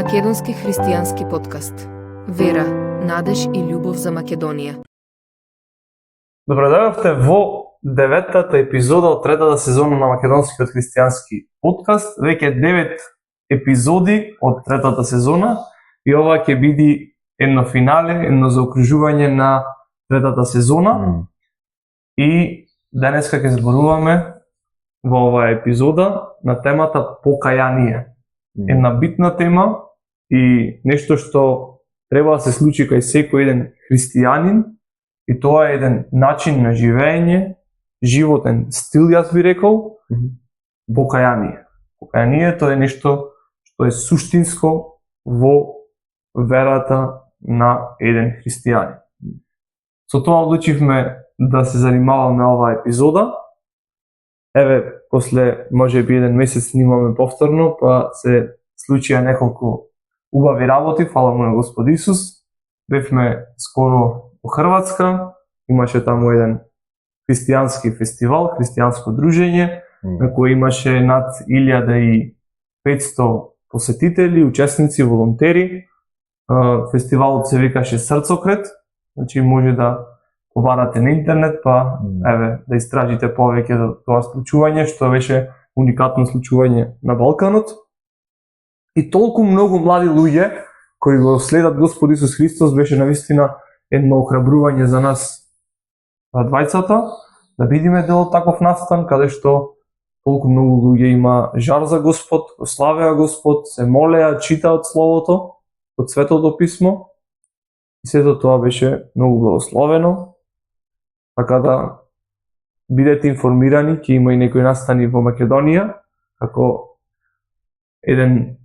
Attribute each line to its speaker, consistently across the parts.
Speaker 1: Македонски христијански подкаст. Вера, надеж и љубов за Македонија.
Speaker 2: Добро дојдовте во деветата епизода од третата сезона на Македонскиот христијански подкаст. Веќе 9 епизоди од третата сезона и ова ќе биде едно финале, едно заокружување на третата сезона. И денеска ќе зборуваме во оваа епизода на темата покаяние. Една битна тема и нешто што треба да се случи кај секој еден христијанин, и тоа е еден начин на живење, животен стил, јас би рекол, покаяние. Покаянието е нешто што е суштинско во верата на еден христијанин. Со тоа одлучивме да се занимаваме оваа епизода. Еве, после можеби еден месец снимаме повторно, па се случија неколку убави работи, фала му на Господ Исус. Бевме скоро во Хрватска, имаше таму еден христијански фестивал, христијанско дружење, на кој имаше над 1500 посетители, учесници, волонтери. Фестивалот се викаше Срцокрет, значи може да побарате на интернет, па еве да истражите повеќе за тоа случување, што беше уникатно случување на Балканот. И толку многу млади луѓе кои го следат Господ Исус Христос беше навистина едно охрабрување за нас двајцата, да бидиме дел од таков настан, каде што толку многу луѓе има жар за Господ, го славеа Господ, се молеа, читаат Словото од Светото Писмо. И сето тоа беше многу благословено. Така да бидете информирани, ќе има и некои настани во Македонија, како еден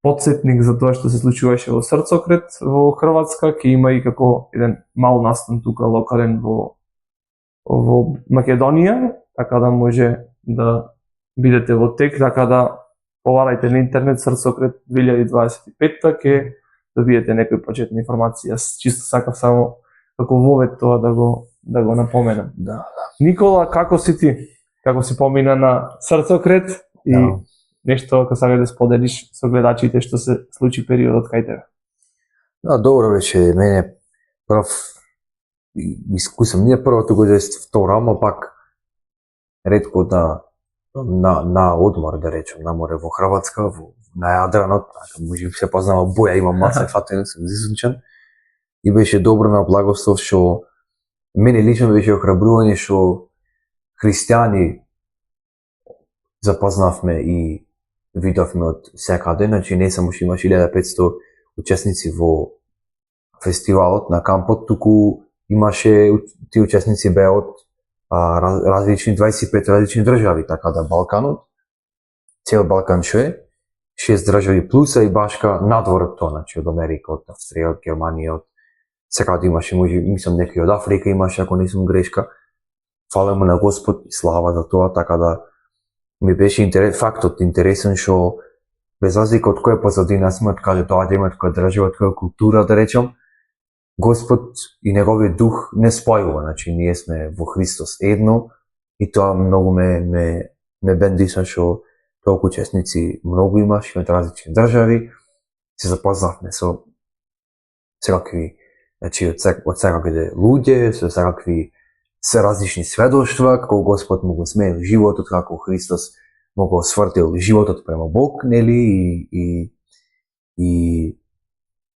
Speaker 2: подсетник за тоа што се случуваше во Срцокрет во Хрватска, ќе има и како еден мал настан тука локален во Македонија, така да може да бидете во тек, така да побарајте на интернет Срцокрет 2025-та, ќе добиете некои почетни информации. Јас чисто сакав само како вовет тоа да го напоменам.
Speaker 3: Да.
Speaker 2: Никола, како си ти? Како си помина на Срцокрет и нешто ако сакаш да споделиш со гледачите што се случи периодот кај тебе?
Speaker 3: Да, добро беше. Мене прв искусам, не првото го втора, ама пак ретко на одмор, да речем, на море во Хрватска, на Јадранот, може би се познава Боја, има маса фатен, сум зисунчен. И беше добро на благослов што мене лично беше охрабрување што христијани запознавме и видовме од секаде, значи не само што имаше 1500 учесници во фестивалот на кампот, туку имаше тие учесници беа од различни 25 различни држави, така да Балканот, цел Балкан што е 6 држави плюса и башка надвор од тоа, значи од Америка, од Австрија, од Германија, од секаде имаше, може, мислам некои од Африка имаше, ако не сум грешка. Фала му на Господ и слава за тоа, така да ми беше фактот интересен што без разлика од која позадина сме, од каде доаѓаме, од која држава, од која култура, да речем, Господ и неговиот дух не спојува, значи ние сме во Христос едно и тоа многу ме бендиса што толку учесници многу имаш од различни држави, се запознавме со секакви, значи од секакви луѓе, со секакви се различни сведоштва, како Господ му го сменил животот, како Христос му го свртил животот према Бог, нели, и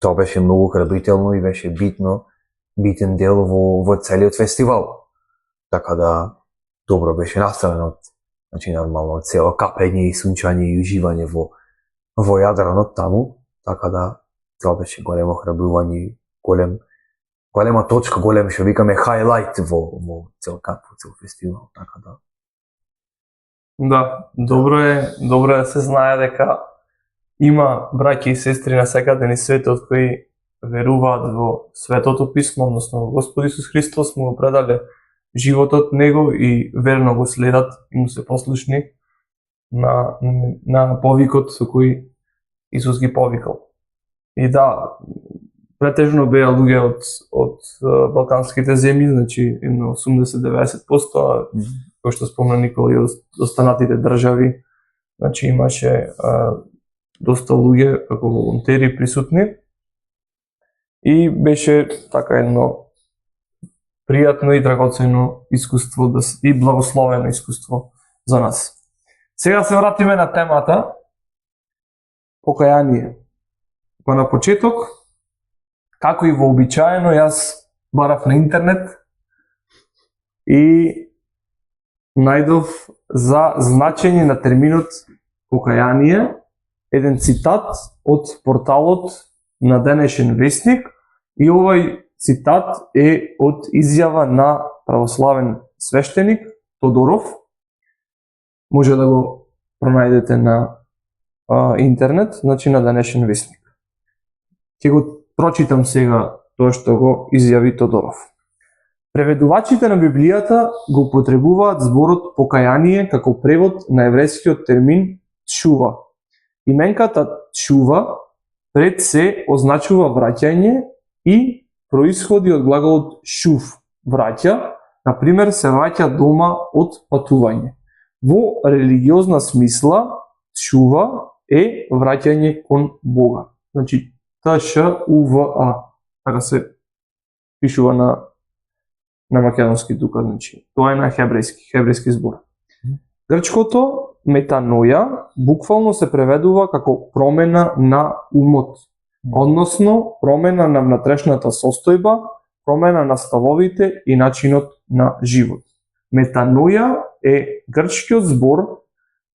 Speaker 3: тоа беше многу храбрително и беше битен дел во целиот фестивал. Така да добро беше наставен од, значи нормално цело капење и сунчање и уживање во Јадранот таму, така да тоа беше големо храбрување, голема точка, голем што викаме хайлайт во цел камп, во цел фестивал, така да.
Speaker 2: Да, добро е да се знае дека има браќи и сестри на секаде низ светот кои веруваат во Светото Писмо, односно во Господ Исус Христос, му го предале животот него и верно го следат и му се послушни на повикот со кој Исус ги повикал. И да, претежно беа луѓе од балканските земји, значи 80-90%, кој што спомна Никола, и останатите држави, значи имаше доста луѓе како волонтери присутни. И беше така едно пријатно и драгоцено искуство и благословено искуство за нас. Сега се вратиме на темата покаяние. Па на почеток, како и вообичаено, јас барав на интернет и најдов за значење на терминот покаяние еден цитат од порталот на денешен вестник, и овој цитат е од изјава на православен свештеник Тодоров. Може да го пронајдете на интернет, значи на денешен вестник. Ќе го прочитам сега тоа што го изјави Тодоров. Преведувачите на Библијата го употребуваат зборот покаяние како превод на еврејскиот термин тшува. Именката тшува пред се означува враќање и происходи од глаголот шув, враќа, например се враќа дома од патување. Во религиозна смисла, тшува е враќање кон Бога. Значи, Т-Ш-У-В-А, така се пишува на македонски тука, значи. Тоа е на хебрејски збор. Грчкото метаноја буквално се преведува како промена на умот, односно промена на внатрешната состојба, промена на ставовите и начинот на живот. Метаноја е грчкиот збор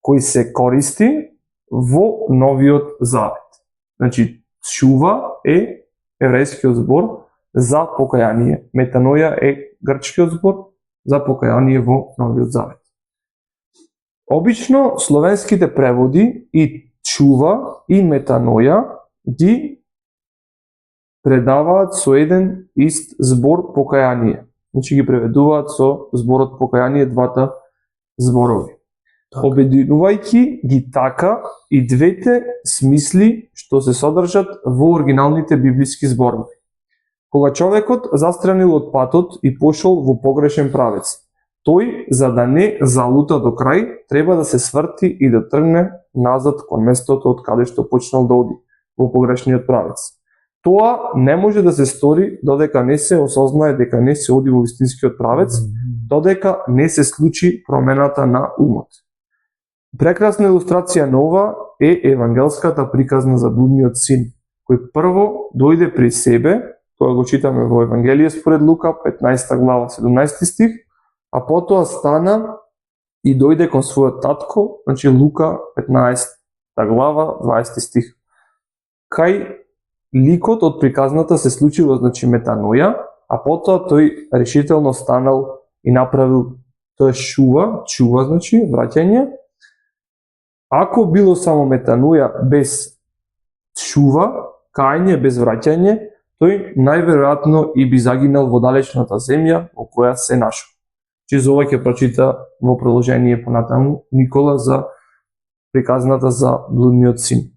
Speaker 2: кој се користи во Новиот Завет. Значи, тшува е еврејскиот збор за покаяние. Метаноја е грчкиот збор за покаяние во Новиот Завет. Обично словенските преводи и тшува и метаноја ги предаваат со еден ист збор покаяние. Значи ги преведуваат со зборот покаяние двата зборови. Обединувајќи ги така и двете смисли што се содржат во оригиналните библиски зборови. Кога човекот застранил од патот и пошол во погрешен правец, тој, за да не залута до крај, треба да се сврти и да тргне назад кон местото од каде што почнал да оди, во погрешниот правец. Тоа не може да се стори додека не се осознае дека не се оди во вистинскиот правец, додека не се случи промената на умот. Прекрасна илустрација на ова е евангелската приказна за блудниот син, кој прво дојде при себе, тоа го читаме во Евангелие според Лука, 15 глава, 17 стих, а потоа стана и дојде кон својот татко, значи Лука 15 глава, 20 стих. Кај ликот од приказната се случило, значи метаноја, а потоа тој решително станал и направил тшува, чува значи враќање. Ако било само метаноја без тшува, кајање без враќање, тој најверојатно и би загинал во далечната земја во која се нашол. Че за ова ќе прочита во продолжение понатаму Никола за приказната за блудниот син.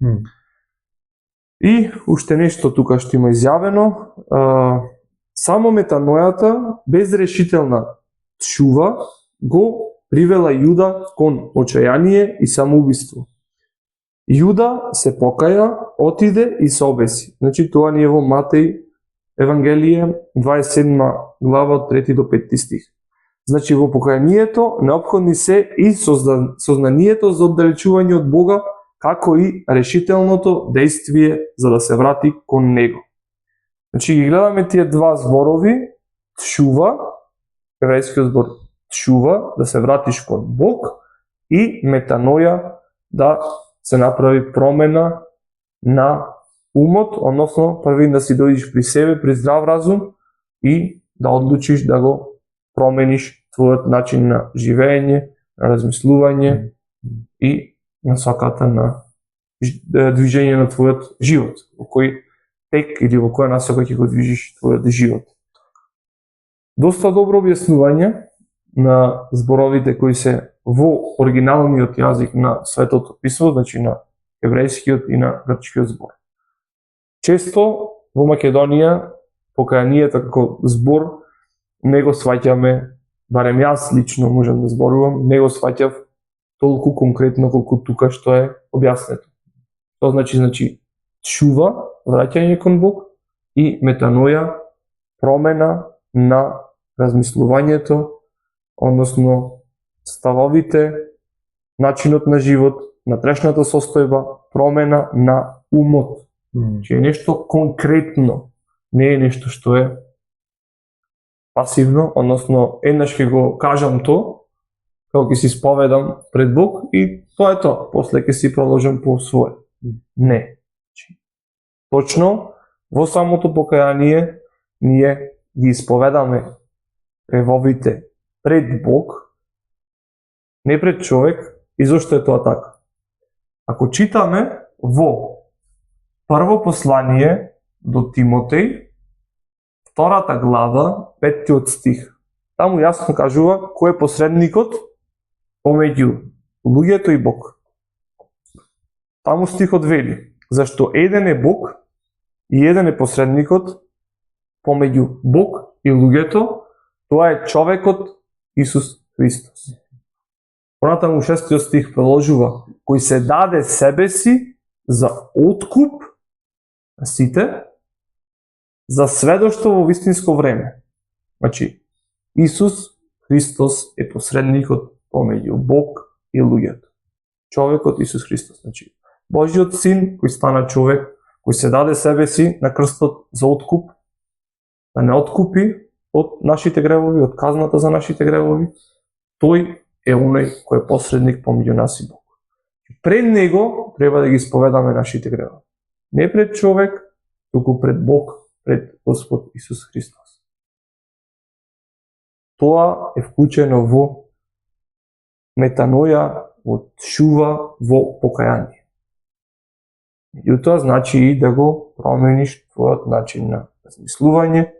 Speaker 2: И уште нешто тука што има изјавено, само метанојата безрешителна тшува го привела Јуда кон очајание и самоубиство. Јуда се покаја, отиде и се обеси. Значи тоа ни е во Матеј Евангелие 27 глава 3 до 5 стих. Значи во покајанието неопходни се и сознанието за оддалечување од Бога, како и решителното действие за да се врати кон Него. Значи ги гледаме тие два зборови, тшува, еврејскиот збор тшува, да се вратиш кон Бог, и метаноја, да се направи промена на умот, односно први да си дојдеш при себе, при здрав разум и да одлучиш да го промениш твојот начин на живење, на размислување и насоката на движење на твојот живот, во кој тек или во која насока ќе го движиш твојот живот. Доста добро објаснување на зборовите кои се во оригиналниот јазик на Светото Писмо, значи на еврејскиот и на грчкиот збор. Често во Македонија покајанието како збор не го сваќаме, барем јас лично можам да зборувам, не го сваќав толку конкретно колку тука што е објаснето. Тоа значи чува, враќање кон Бог, и метаноја, промена на размислувањето, односно ставовите, начинот на живот, натрешната состојба, промена на умот. Че е нешто конкретно, не е нешто што е пасивно, односно еднаш ќе го кажам тоа, како ќе се исповедам пред Бог и тоа е тоа, после ќе си продолжам по свое. Не. Точно во самото покаяние ние ги исповедаме гревовите пред Бог, не пред човек. И зошто е тоа така? Ако читаме во прво послание до Тимотеј, 2 глава, 5 стих, таму јасно кажува кој е посредникот помеѓу луѓето и Бог. Таму стихот вели: зашто еден е Бог и еден е посредникот помеѓу Бог и луѓето, тоа е човекот Исус Христос. Понатаму 6 стих продолжува: кој се даде себе си за откуп на сите, за сведоштво во вистинско време. Значи, Исус Христос е посредникот помеѓу Бог и луѓето. Човекот Исус Христос, значи Божиот син кој стана човек, кој се даде себе си на крстот за откуп, да не откупи од нашите гревови, од казната за нашите гревови, тој е оној кој е посредник помеѓу нас и Бог. Пред него треба да ги исповедаме нашите гревови. Не пред човек, туку пред Бог, пред Господ Исус Христос. Тоа е вклучено во метаноја, во чува, во покаяние. Меѓутоа значи и да го промениш твојот начин на размислување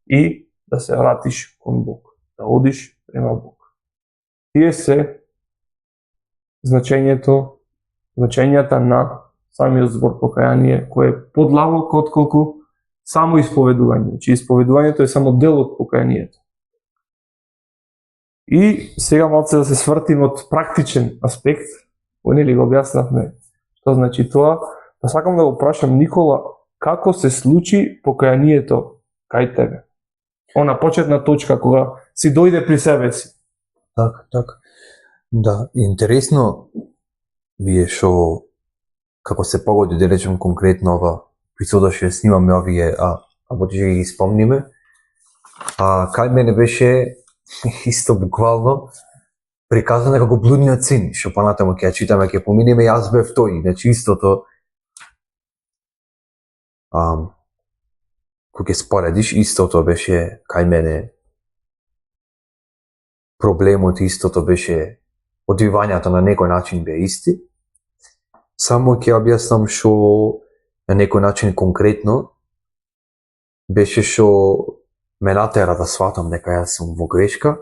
Speaker 2: и да се вратиш кон Бог, да одиш према Бог. Тие се значењата на самиот збор покаяние, кој е подлабоко отколку само исповедување. Значи исповедувањето е само дел од покаянието. И сега малце да се свртим од практичен аспект, кој нели го објаснавме што значи тоа, па сакам да го прашам Никола, како се случи покаянието кај тебе? Она почетна точка кога си дојде при себе си.
Speaker 3: Така. Да, интересно вие што како се погоди да речем конкретно ова епизода што снимаме овие, работи ќе ги спомниме. Кај мене беше исто буквално приказано како блудниот син, што понатаму ќе читаме, ќе поминеме, јас бев тој, значи истото. Кога ќе споредиш, истото беше кај мене. Проблемот истото беше, одвивањата на некој начин беа исти. Само ќе објаснам што на некој начин конкретно беше што ме натера да сватам дека јас сум во грешка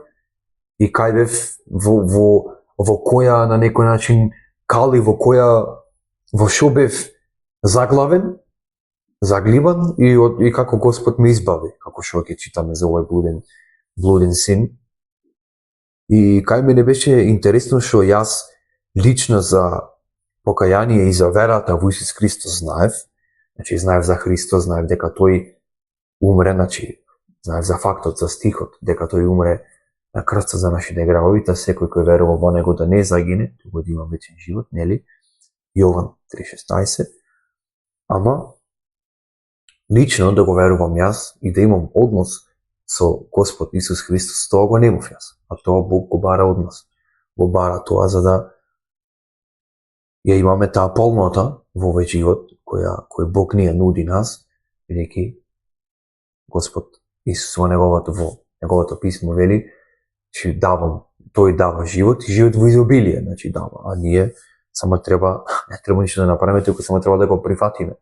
Speaker 3: и кај бев во која на некој начин кали, во што бев заглавен, заглибан и како Господ ме избави, како што ќе читаме за овој блуден син. И кај мене беше интересно што јас лично за покаяние и за верата во Исус Христос знаев. Значи знаев за Христос, знаев дека тој умре, значи знаев за фактот, за стихот, дека тој умре на крстот за нашите гревови, та секој кој верува во него да не загине, туку да има вечен живот, нели? Јован 3:16. Ама лично да го верувам јас и да имам однос со Господ Исус Христос, тоа го немав јас. А тоа Бог го бара од нас. Го бара тоа за да ја имаме таа полнота во овој живот кој Бог ни ја нуди нас, бидејќи Господ Исус во неговото писмо вели, че тој дава живот и живот во изобилие, значи дава, а ние само не треба ништо да направиме, туку само треба да го прифатиме.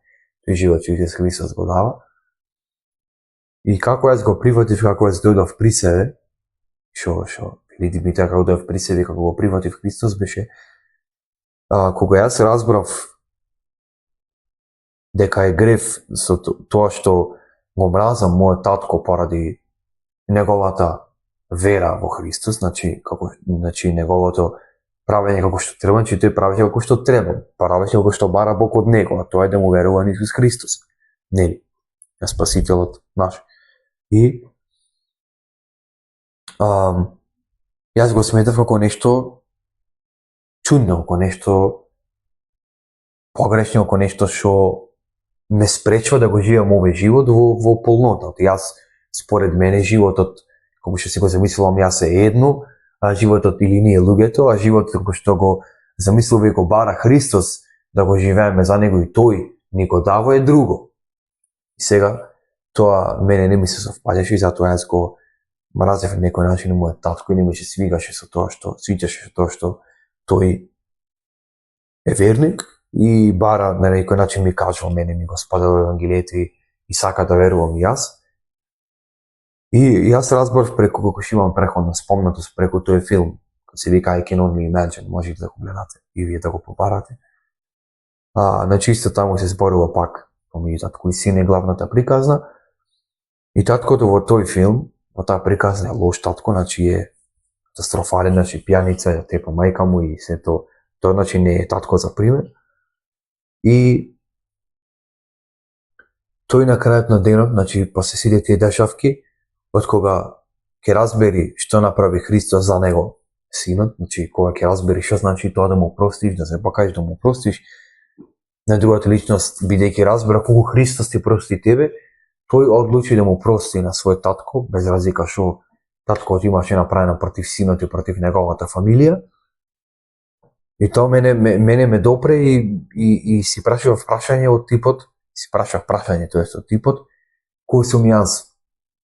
Speaker 3: Тој живот што Исус Христос го дава. И како јас го прифатив, како јас дојдов при себе, што види ми така како дојдов при себе, како го прифатив Христос, беше кога јас разбрав дека е грев со тоа што го мразам мојот татко поради неговата вера во Христос, значи неговото правење како што треба, значи тој правење како што треба, правење како што бара Бог од него, а тоа е да му верува на Исус Христос. Нели? На Спасителот наш. И јас го сметав како нешто чудно, како нешто погрешно, како нешто што ме спречува да го живеам овој живот во полнота. Јас, според мене, животот, како што си го замислувам јас е едно, а животот или ние луѓето, а животот како што го замислува и го бара Христос да го живееме за него и тој ни го дава е друго. И сега, тоа мене не ми се совпаѓаше и затоа јас го мразев на некој начин мојот татко и не ми се свигаше со тоа што, свиѓаше со тоа што тој е верник и бара на некој начин ми кажува мене, ми го споделува Евангелието и сака да верувам и јас. И јас разбрав преку како што имам преходна спомнатост преку тој филм, кој се вика I Can Only Imagine, можете да го гледате и вие да го побарате. Значи исто таму се зборува пак помеѓу татко и син е главната приказна. И таткото во тој филм, во таа приказна е лош татко, значи е катастрофален, значи пијаница, ја тепа мајка му и се тоа значи не е татко за пример. И тој на крајот на денот, значи после сите тие дешавки, од кога ќе разбери што направи Христос за него, синот, значи кога ќе разбери што значи тоа да му простиш, да се покажеш да му простиш, на другата личност, бидејќи разбира колку Христос ти прости тебе, тој одлучи да му прости на свој татко, без разлика што таткото имаше направено против синот и против неговата фамилија. И тоа мене ме допре и си прашував прашање од типот, тоест од типот, кој сум јас,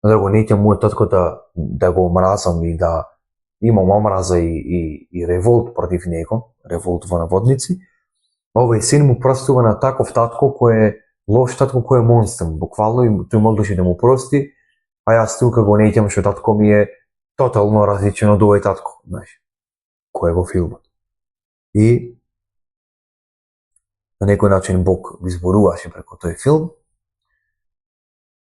Speaker 3: да го неќам мојот татко да го мразам и да имам омраза и револт против него, револт во наводници. Овој син му простува на таков татко кој е лош татко, кој е монстр, буквално, и тој можеше да му прости, а јас тука го неќам што татко ми е тотално различен од овој татко, знаеш, кој е во филмот. И на некој начин Бог ми зборуваше преку тој филм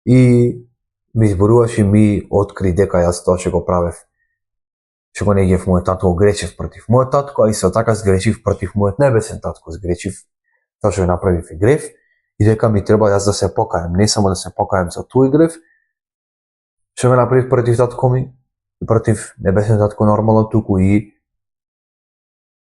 Speaker 3: и ми зборуваше, ми откри дека јас тоа што го правев, што го неѓев мојот татко, грешив против мојот татко, а исто така сгрешив против мојот небесен татко, сгрешив тоа што направив е грев и дека ми треба јас да се покајам, не само да се покајам за тој грев што ме направив против татко ми и против небесен татко нормално, туку и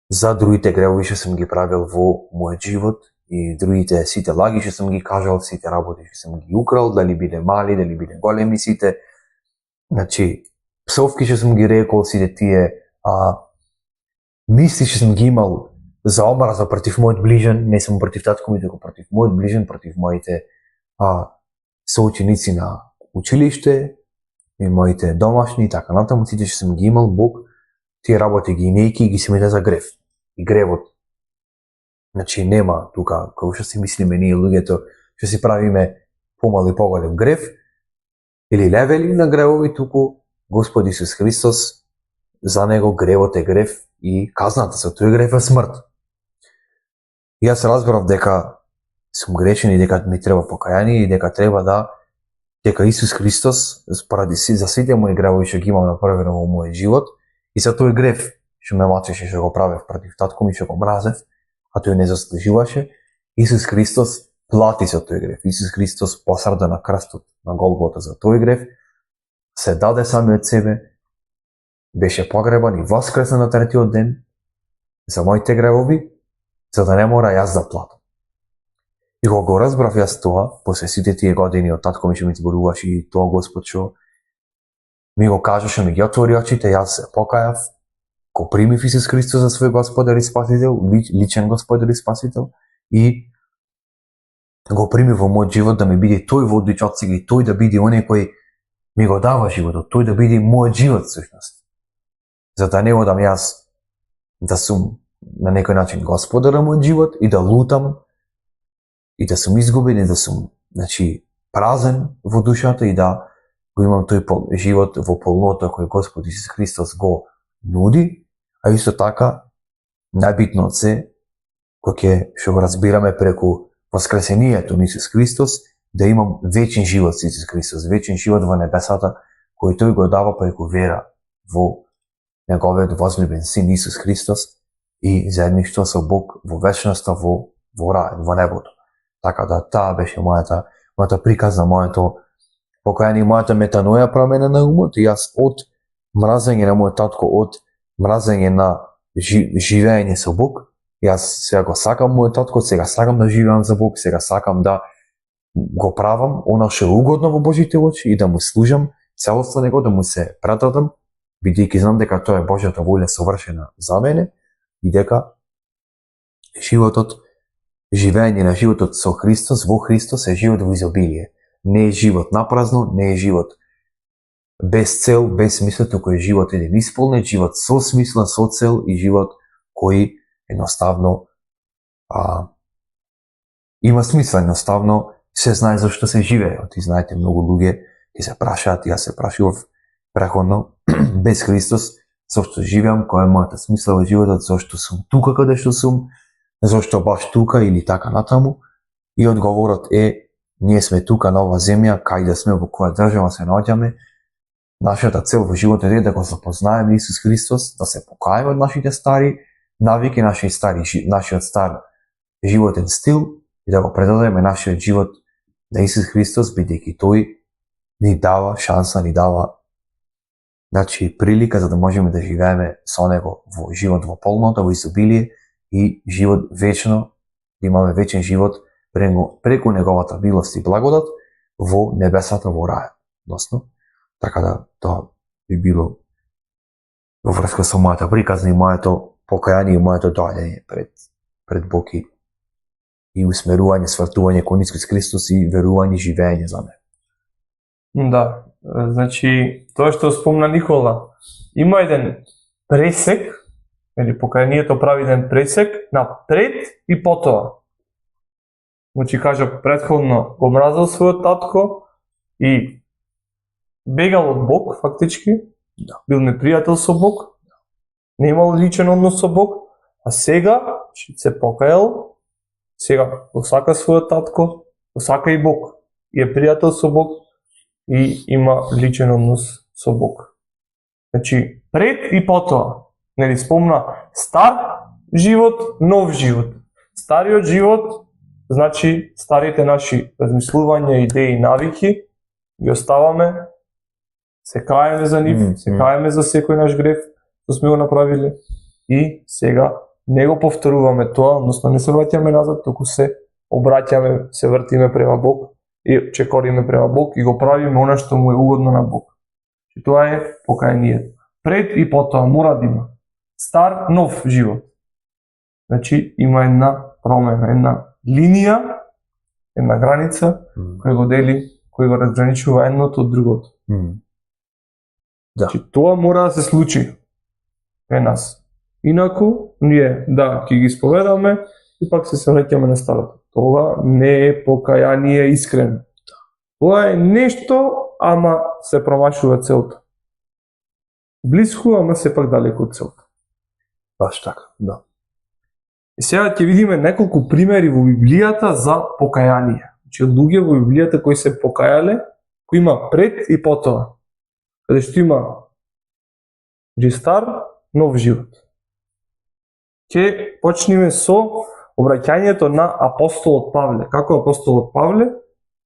Speaker 3: за другите гревови што сум ги правил во мојот живот и другите сите лаги што сум ги кажал, сите работи што сум ги украл, дали биде мали, дали биде големи, сите, значи, псовки што сум ги рекол, сите тие мисли што сум ги имал за омраза против мојот ближен, не само против татко ми, туку против мојот ближен, против моите соученици на училиште и моите домашни и така натаму, сите што сум ги имал, Бог тие работи ги нејки и ги смета за грев. И гревот, значи нема тука, како што си мислиме ние луѓето, што си правиме помал и поголем грев, или левели на гревови, туку Господ Исус Христос, за него гревот е грев и казната за тој грев е смрт. И јас разбрав дека сум грешен и дека ми треба покаяние и дека треба дека Исус Христос, поради за сите мои гревови што ги имам направено во мојот живот, и за тој грев што ме мачеше, што го правев против татко ми, што го мразев, а тој не заслужуваше, Исус Христос плати за тој грев. Исус Христос посрда на крстот на Голгота за тој грев, се даде самиот себе, беше погребан и воскресна на третиот ден за моите гревови, за да не мора јас да платам. И кога го разбрав јас тоа, после сите тие години од татко ми што ми зборуваше и тоа Господ што ми го кажаше, ми ги отвори очите, јас се покајав, го примив Исус Христос за свој Господар и Спасител, личен Господар и Спасител, и го примив во мојот живот да ми биде тој водич од сега и тој да биде оној кој ми го дава животот, тој да биде мојот живот всушност. За да не одам јас да сум на некој начин Господар на мојот живот и да лутам и да сум изгубен и да сум, значи, празен во душата и да го имам тој живот во полнота кој Господ Исус Христос го нуди, а исто така најбитно од се кој што го разбираме преку воскресението на Исус Христос, да имам вечен живот со Исус Христос, вечен живот во небесата кој тој го дава преку вера во неговиот возлюбен син Исус Христос, и заедништво со Бог во вечноста во рај, во небото. Така да таа беше мојата приказна, моето покаяние, мојата метаноја промена на умот и јас од мразење на мојот татко, од мразење на живење со Бог, јас сега го сакам мојот татко, сега сакам да живеам за Бог, сега сакам да го правам она што е угодно во Божите очи и да му служам целосно него, да му се предадам, бидејќи знам дека тоа е Божјата волја совршена за мене и дека живење на животот со Христос, во Христос е живот во изобилие. Не е живот напразно, не е живот без цел, без смисла, туку е живот еден исполнет, живот со смисла, со цел и живот кој едноставно има смисла, едноставно се знае зашто се живее. Ти знаете, многу луѓе ќе се прашаат, јас се прашував преходно, без Христос, зашто живеам, која е мојата смисла во животот, зашто сум тука каде што сум, зашто баш тука или така натаму. И одговорот е, ние сме тука на оваа земја, кај да сме, во која држава се наоѓаме. Нашата цел во животот е да го запознаеме Исус Христос, да се покаеме од нашите стари навики, нашиот стар животен стил и да го предадеме нашиот живот на Исус Христос, бидејќи тој ни дава шанса, ни дава прилика за да можеме да живееме со него во живот во полнота, во изобилие и живот вечно, да имаме вечен живот преку неговата милост и благодат во небесата, во рајот. Односно, така да тоа би било во врска со мојата приказна и моето покаяние и моето доаѓање пред Бог и усмерување, свртување кон Исус Христос и верување, живење за мене.
Speaker 2: Да, значи, тоа што спомна Никола, има еден пресек, или покаянието прави еден пресек на пред и потоа. Значи, кажа, претходно го мразел својот татко и бегал од Бог, фактички, бил непријател со Бог, не имал личен однос со Бог, а сега се покајал, сега го сака својот татко, го сака и Бог, и е пријател со Бог и има личен однос со Бог. Значи, пред и потоа, нели спомна стар живот, нов живот. Стариот живот, значи старите наши размислувања, идеи, навики, ги оставаме, се каеме за нив, се каеме за секој наш греф, што сме го направиле и сега не го повторуваме тоа, односно не се враќаме назад, туку се обраќаме, се вртиме према Бог и чекориме према Бог и го правиме она што му е угодно на Бог. И тоа е покајанието. Пред и потоа мора да има стар, нов живот. Значи има една промена, една линија, една граница која го дели, која го разграничува едното од другото.
Speaker 3: Да.
Speaker 2: Значи тоа мора да се случи кај нас. Инаку, ние, да, ќе ги исповедаме и пак се враќаме на старото. Тоа не е покаяние искрено. Тоа е нешто, ама се промашува целта. Блиску, ама сепак далеко од целта.
Speaker 3: Баш така, да.
Speaker 2: И сега ќе видиме неколку примери во Библијата за покаяние. Значи, луѓе во Библијата кои се покајале, кои има пред и потоа. Каде што има стар, нов живот. Ќе почнеме со обраќањето на апостолот Павле. Како апостолот Павле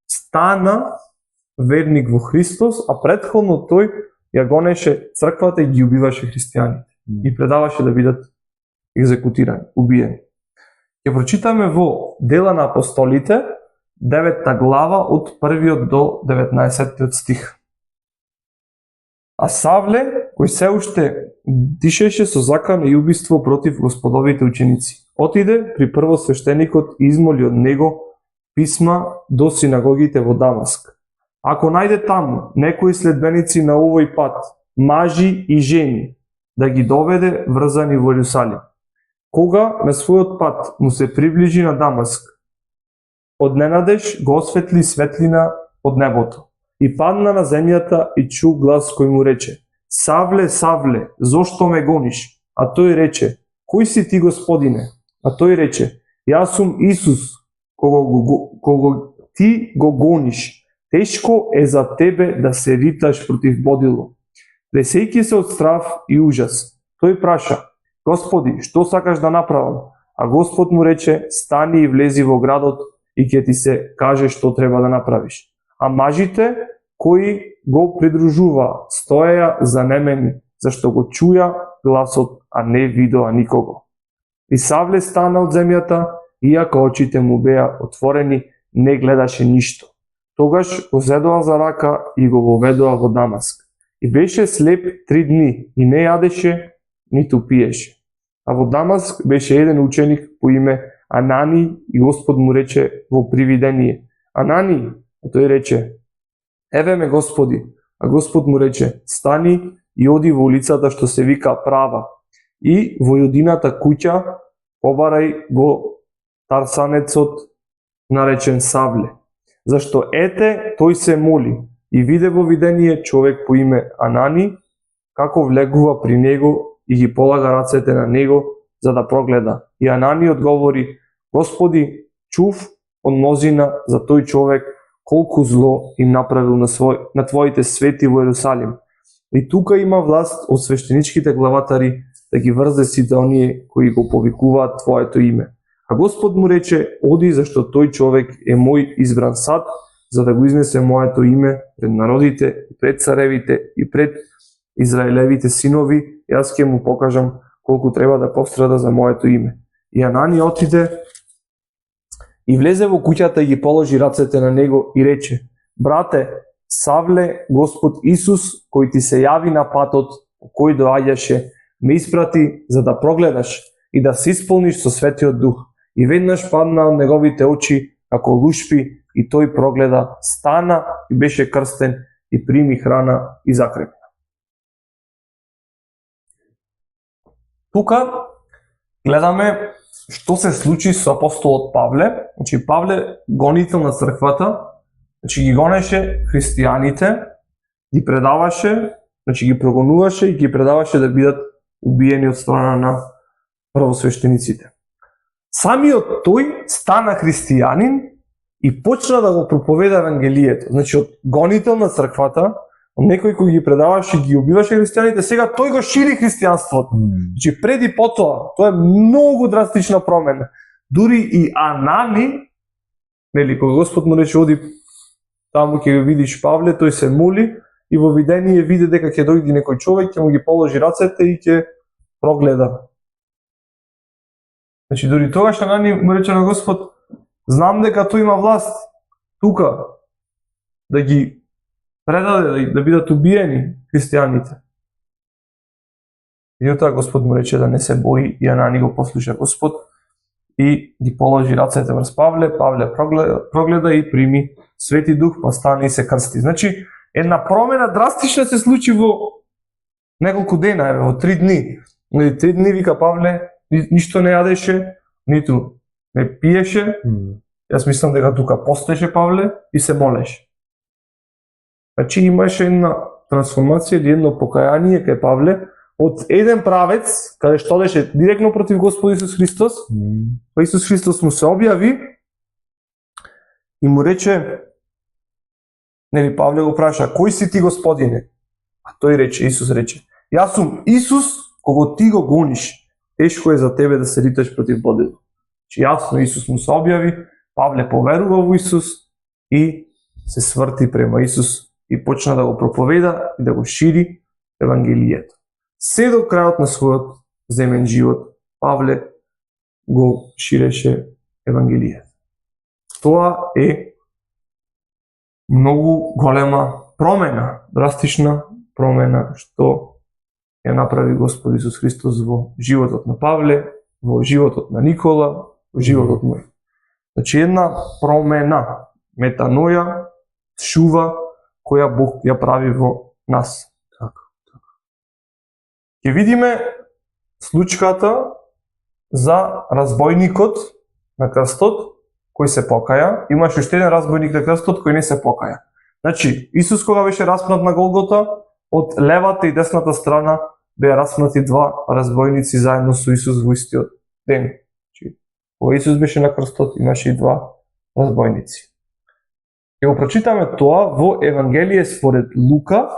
Speaker 2: стана верник во Христос, а претходно тој ја гонеше црквата и ги убиваше христијаните. И предаваше да бидат екзекутирани, убиени. Ќе прочитаме во Дела на апостолите, 9 глава од 1 до 19 стих. А Савле, кој се уште дишеше со закана и убиство против господовите ученици, отиде при првосвештеникот и измоли од него писма до синагогите во Дамаск. Ако најде таму некои следбеници на овој пат, мажи и жени, да ги доведе врзани во Јерусалим. Кога на својот пат му се приближи на Дамаск, одненадеж го осветли светлина од небото и падна на земјата и чу глас кој му рече: Савле, Савле, зошто ме гониш? А тој рече: Кој си ти, Господине? А тој рече: Јас сум Исус, кого ти го гониш. Тешко е за тебе да се риташ против бодило. Тресејќи се од страв и ужас, тој праша: Господи, што сакаш да направам? А Господ му рече, стани и влези во градот и ќе ти се каже што треба да направиш. А мажите кои го придружува стоеја занемени, зашто го чуја гласот, а не видоа никого. И Савле стана од земјата, иако очите му беа отворени, не гледаше ништо. Тогаш го зедоа за рака и го воведоа во Дамаск. И беше слеп 3 дни и не јадеше, ниту пиеше. А во Дамаск беше еден ученик по име Анани и Господ му рече во привидение: Анани, а тој рече: Еве ме Господи. А Господ му рече: стани и оди во улицата што се вика Права и во јудината куќа побарај го тарсанецот наречен Савле. Зашто ете тој се моли и виде во видение човек по име Анани како влегува при него и ги полага рацете на него за да прогледа. И Анани одговори: Господи, чув од мнозина за тој човек колку зло им направил на твоите свети во Ерусалим. И тука има власт од свештеничките главатари да ги врзе сите оние кои го повикуваат твоето име. А Господ му рече: оди, зашто тој човек е мој избран сад, за да го изнесе моето име пред народите, пред царевите и пред Израелевите синови, јас ќе му покажам колку треба да пострада за моето име. И Анани отиде и влезе во куќата и ги положи рацете на него и рече: Брате, Савле, Господ Исус, кој ти се јави на патот, кој доаѓаше, ме испрати за да прогледаш и да се исполниш со Светиот Дух. И веднаш падна од неговите очи како лушпи и тој прогледа, стана и беше крстен и прими храна и закрепна. Тука гледаме што се случи со апостолот Павле. Значи Павле, гонител на црквата, значи ги гонеше христијаните, ги предаваше, значи ги прогонуваше и ги предаваше да бидат убиени од страна на првосвештениците. Самиот тој стана христијанин и почна да го проповеда евангелието. Значи од гонител на црквата, од некој кој ги предаваше, ги убиваше христијаните, сега тој го шири христијанството. Значи преди потоа, тоа е многу драстична промена. Дури и Анани, нели, кога Господ му рече: оди таму ќе го видиш Павле, тој се моли и во видение види дека ќе дојде некој човек, ќе му ги положи рацете и ќе прогледа. Значи дури тогаш Анани му рече на Господ: знам дека тој има власт тука да ги предаде, да бидат убиени христијаните. И тоа Господ му рече да не се бои и Анани го послуша Господ и ги положи рацете врз Павле. Павле прогледа и прими Свети Дух, па стане и се крсти. Значи една промена драстична се случи во неколку дена, во 3 дни. 3 дни, вика Павле, ништо не јадеше, ниту не пиеше. Јас мислам дека тука постеше Павле и се молеше. Значи имаше една трансформација или едно покаяние кај Павле од еден правец, каде што одеше директно против Господ Исус Христос, па Исус Христос му се објави и му рече, нели, Павле го праша: кој си ти, Господине? А тој рече, Исус рече: јас сум Исус кого ти го гониш. Тешко е за тебе да се риташ против Божиот. Че јасно Исус му се објави, Павле поверува во Исус и се сврти према Исус и почна да го проповеда и да го шири евангелието. Се до крајот на својот земен живот Павле го ширеше евангелието. Тоа е многу голема промена, драстична промена што ја направи Господ Исус Христос во животот на Павле, во животот на Никола, во животот мој. Значи една промена, метаноја, шува, која Бог ја прави во нас. Ќе видиме случката за разбойникот на крстот кој се покаја. Имаше уште еден разбойник на крстот кој не се покаја. Значи, Исус кога беше распнат на Голгота, од левата и десната страна беа распнати два разбойници заедно со Исус во истиот ден. Значи, кога Исус беше на крстот, имаше и два разбойници. Ќе го прочитаме тоа во Евангелие според Лука,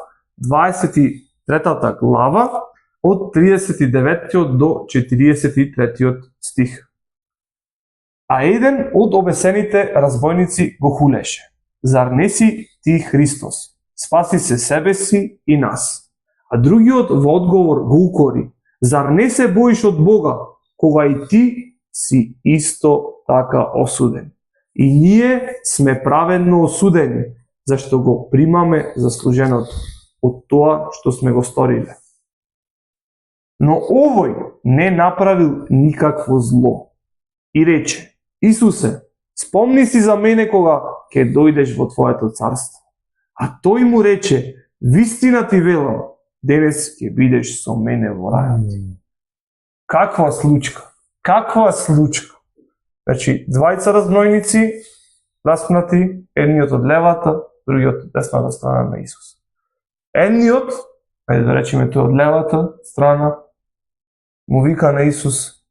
Speaker 2: 23 глава, од 39 до 43 стих. А еден од обесените разбойници го хулеше: зар не си ти Христос? Спаси се себе си и нас. А другиот во одговор го укори: зар не се боиш од Бога, кога и ти си исто така осуден? И ние сме праведно осудени, зашто го примаме заслуженото од тоа што сме го сториле. Но овој не направил никакво зло и рече: Исусе, спомни си за мене кога ќе дојдеш во Твоето царство. А тој му рече: вистина ти велам, денес ќе бидеш со мене во рајот. Каква случка? Каква случка? Значи, двајца разбойници распнати, едниот од левата, другиот од десната страна на Исус. Едниот, ајде да речеме тој од левата страна, му вика на Исус: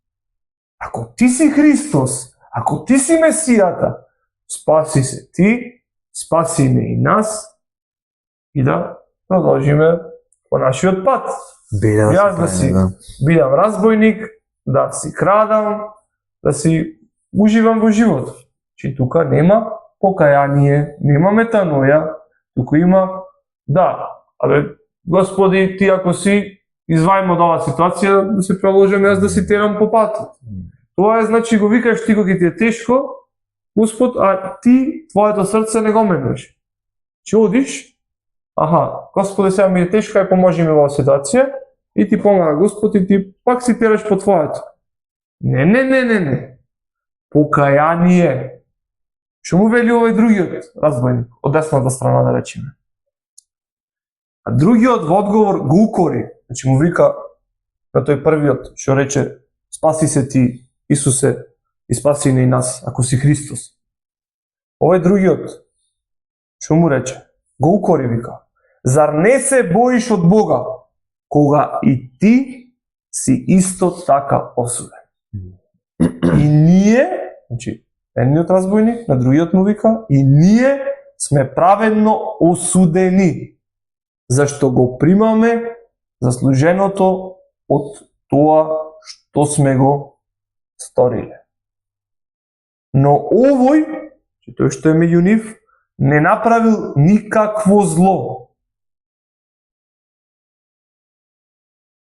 Speaker 2: ако ти си Христос, ако ти си Месијата, спаси се ти, спаси ме и нас и да продолжиме по нашиот пат. Јас да си бидам разбойник, да си крадам, да си уживам во живот. Че тука нема покаяние, нема метаноја, тука има Господи, ти ако си извајмо од оваа ситуација, да се продолжам јас да си терам по патот. Тоа е, значи, го викаш ти кога ти е тешко, Господ, а ти твоето срце не го менуваш. Че одиш, Господи, сега ми е тешко, ај поможи ми во оваа ситуација, и ти помага Господ и ти пак си тераш по твоето. Не. Покаяние. Што му вели овој другиот разбойник, од десната страна да речеме. А другиот во одговор го укори, значи му вика на тој првиот, што рече: спаси се ти, Исусе, и спаси не и нас, ако си Христос. Овој другиот, што му рече? Го укори, вика: зар не се боиш од Бога, кога и ти си исто така осуден? И ние, значи, едниот разбойник, на другиот му вика: и ние сме праведно осудени, зашто го примаме заслуженото од тоа што сме го сториле. Но овој, тој што е меѓу нив, не направил никакво зло.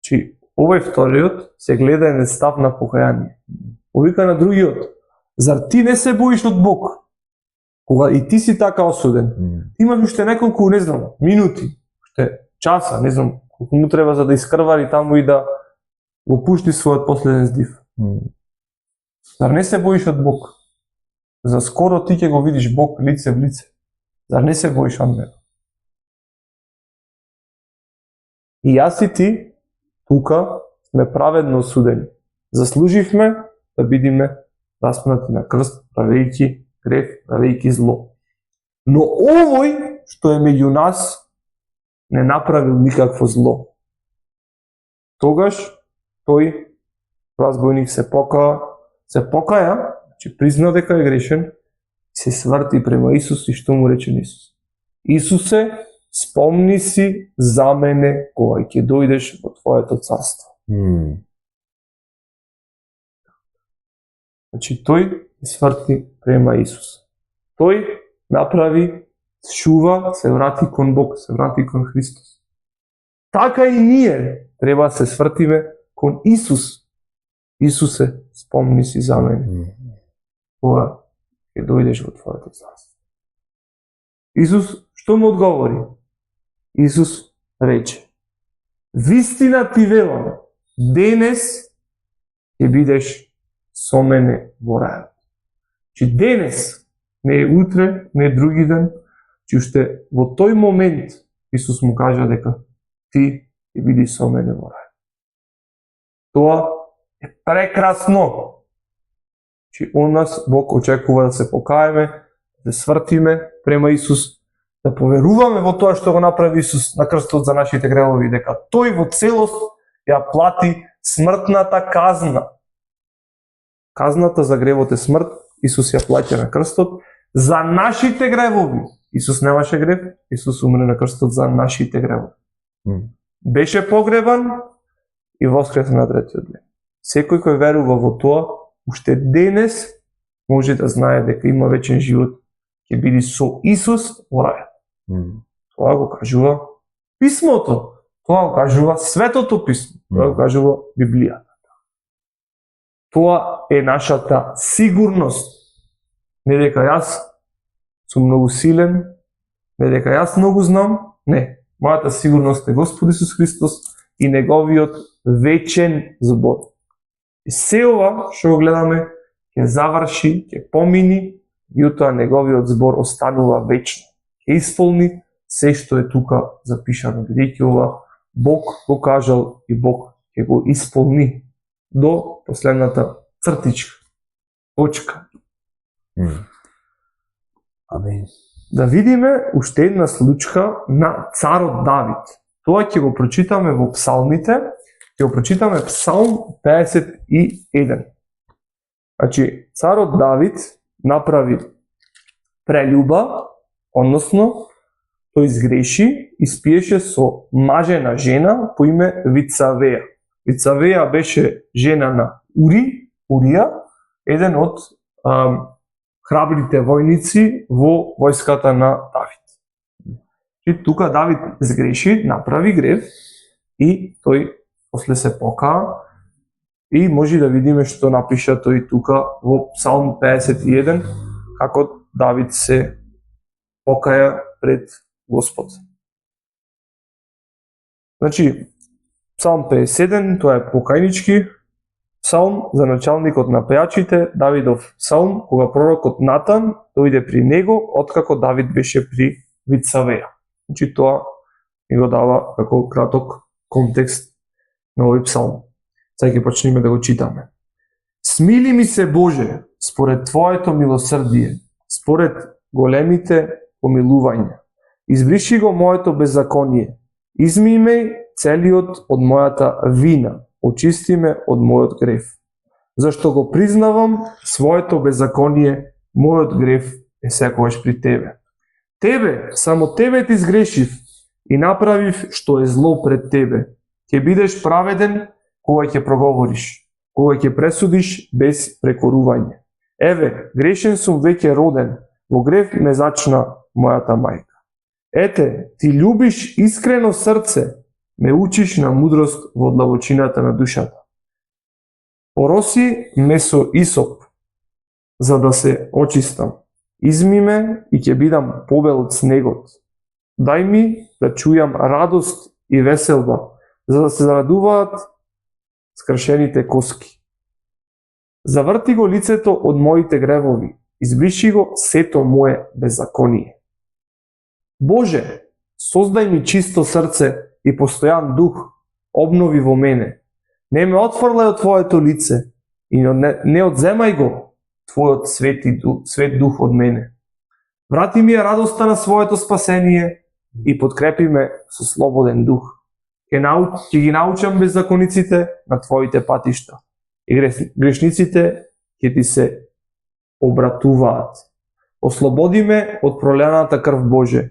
Speaker 2: Чи овој вториот се гледа еден став на покаяние. Повика на другиот: зар ти не се боиш од Бог, кога и ти си така осуден? Ти имаш уште неколку, не знам, минути, уште часа, не знам, колку му треба за да искрвари таму и да го пушти својот последен здив. Зар не се боиш од Бог? За скоро ти ќе го видиш Бог лице в лице. Зар не се боиш од мене? И јас и ти тука сме праведно осудени. Заслуживме да бидеме распнати на крст, правејќи грев, правејќи зло. Но овој што е меѓу нас не направил никакво зло. Тогаш тој разбойник се покаја, че призна дека е грешен, и се сврти према Исус и што му рече Исус? Исусе, спомни си за мене кога ќе дојдеш во Твоето царство. Значи тој сврти према Исус. Тој направи, шува, се врати кон Бог, се врати кон Христос. Така и ние треба да се свртиме кон Исус. Исусе, спомни си за мене кога ќе дојдеш во Твоето царство. Исус што му одговори? Исус рече: вистина ти велам, денес ќе бидеш со мене во рајот. Че денес, не е утре, не е други ден, че уште во тој момент Исус му кажа дека ти ќе бидеш со мене во рајот. Тоа е прекрасно. Че од нас Бог очекува да се покаеме, да свртиме према Исус, да поверуваме во тоа што го направи Исус на крстот за нашите гревови, дека тој во целост ја плати смртната казна. Казната за гревот е смрт, Исус ја плаќа на крстот за нашите гревови. Исус немаше грев, Исус умре на крстот за нашите гревови. Беше погребан, и воскресна на третиот ден. Секој кој верува во тоа, уште денес може да знае дека има вечен живот, ќе биде со Исус во рајот. Тоа го кажува Писмото, тоа го кажува Светото Писмо, тоа го кажува Библијата. Тоа е нашата сигурност. Не дека јас сум многу силен, не дека јас многу знам, не. Мојата сигурност е Господ Исус Христос и неговиот вечен збор. И се ова што го гледаме ќе заврши, ќе помини, и утоа неговиот збор останува вечно. Ќе исполни се што е тука запишано, бидејќи ова Бог го кажал и Бог ќе го исполни до последната цртичка, точка.
Speaker 3: Амин.
Speaker 2: Да видиме уште една случка на царот Давид. Тоа ќе го прочитаме во псалмите, ќе го прочитаме Псалм 51. Значи, царот Давид направи прелюба, односно, тој изгреши и спиеше со мажена жена по име Вицавеја. Вицавеја беше жена на Урија, еден од храбрите војници во војската на Давид. И тука Давид сгреши, направи грев и тој после се покаа и може да видиме што напиша тој тука во Псалм 51, како Давид се покаја пред Господ. Значи, Псалм 51, тоа е покајнички псалм за началникот на пејачите, Давидов псалм, кога пророкот Натан дојде при него, откако Давид беше при Вицавеја. Значи, тоа ни го дава како краток контекст на овој псалм. Сега ќе почнеме да го читаме. Смили ми се, Боже, според Твоето милосрдие, според големите помилувања. Избриши го моето беззаконие. Измий ме целиот од мојата вина. Очисти ме од мојот грев. Зашто го признавам своето беззаконие, мојот грев е секогаш при Тебе. Тебе, само Тебе ти сгрешив и направив што е зло пред Тебе. Ќе бидеш праведен кога ќе проговориш, кога ќе пресудиш без прекорување. Еве, грешен сум веќе роден, во грев ме зачна мојата мајка. Ете, ти љубиш искрено срце, ме учиш на мудрост во длабочината на душата. Пороси ме со исоп, за да се очистам. Изми ме и ќе бидам побел од снегот. Дај ми да чујам радост и веселба, за да се зарадуваат скршените коски. Заврти го лицето од моите гревови, избриши го сето мое беззаконие. Боже, создај ми чисто срце и постојан дух, обнови во мене. Не ме отфрлај од Твоето лице и не одземај го Твојот свет дух од мене. Врати ми ја радоста на своето спасение и подкрепи ме со слободен дух. Ќе ги научам беззакониците на Твоите патишта и грешниците ќе Ти се обратуваат. Ослободи ме од пролената крв, Боже.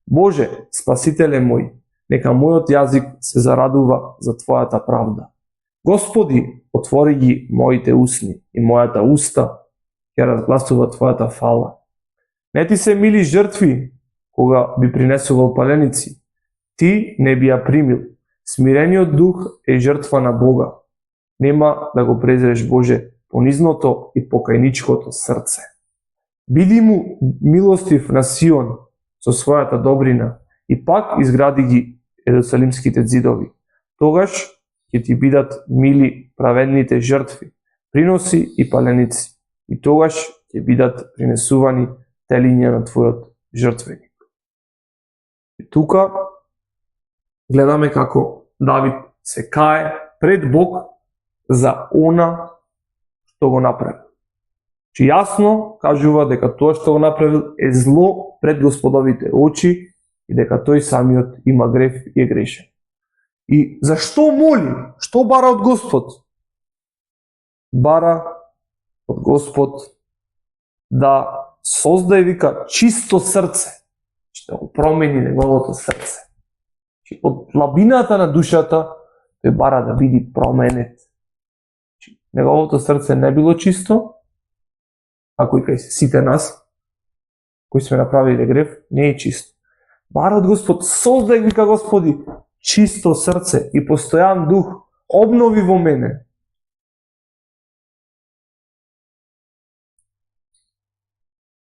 Speaker 2: Боже, Спасителе мој, нека мојот јазик се зарадува за Твојата правда. Господи, отвори ги моите усни и мојата уста ќе разгласува Твојата фала. Не Ти се мили жртви, кога би принесувал паленици. Ти не би ја примил. Смирениот дух е жртва на Бога. Нема да го презреш, Боже, понизното и покајничкото срце. Биди му милостив на Сион со својата добрина и пак изгради ги Ерусалимските ѕидови. Тогаш ќе Ти бидат мили праведните жртви, приноси и паленици. И тогаш ќе бидат принесувани телиња на Твојот жртвеник. И тука гледаме како Давид се кае пред Бог за она што го направил. Чи јасно кажува дека тоа што го направил е зло пред Господовите очи и дека тој самиот има грев и е грешен. И зашто моли? Што бара од Господ? Бара од Господ да создаде, вика, чисто срце, што го промени неговото срце. Од лабината на душата тој бара да биде променет. Неговото срце не било чисто, ако и кај сите нас, кои сме направиле грев, не е чисто. Бара од Господ, создај, вика Господи, чисто срце и постојан дух, обнови во мене.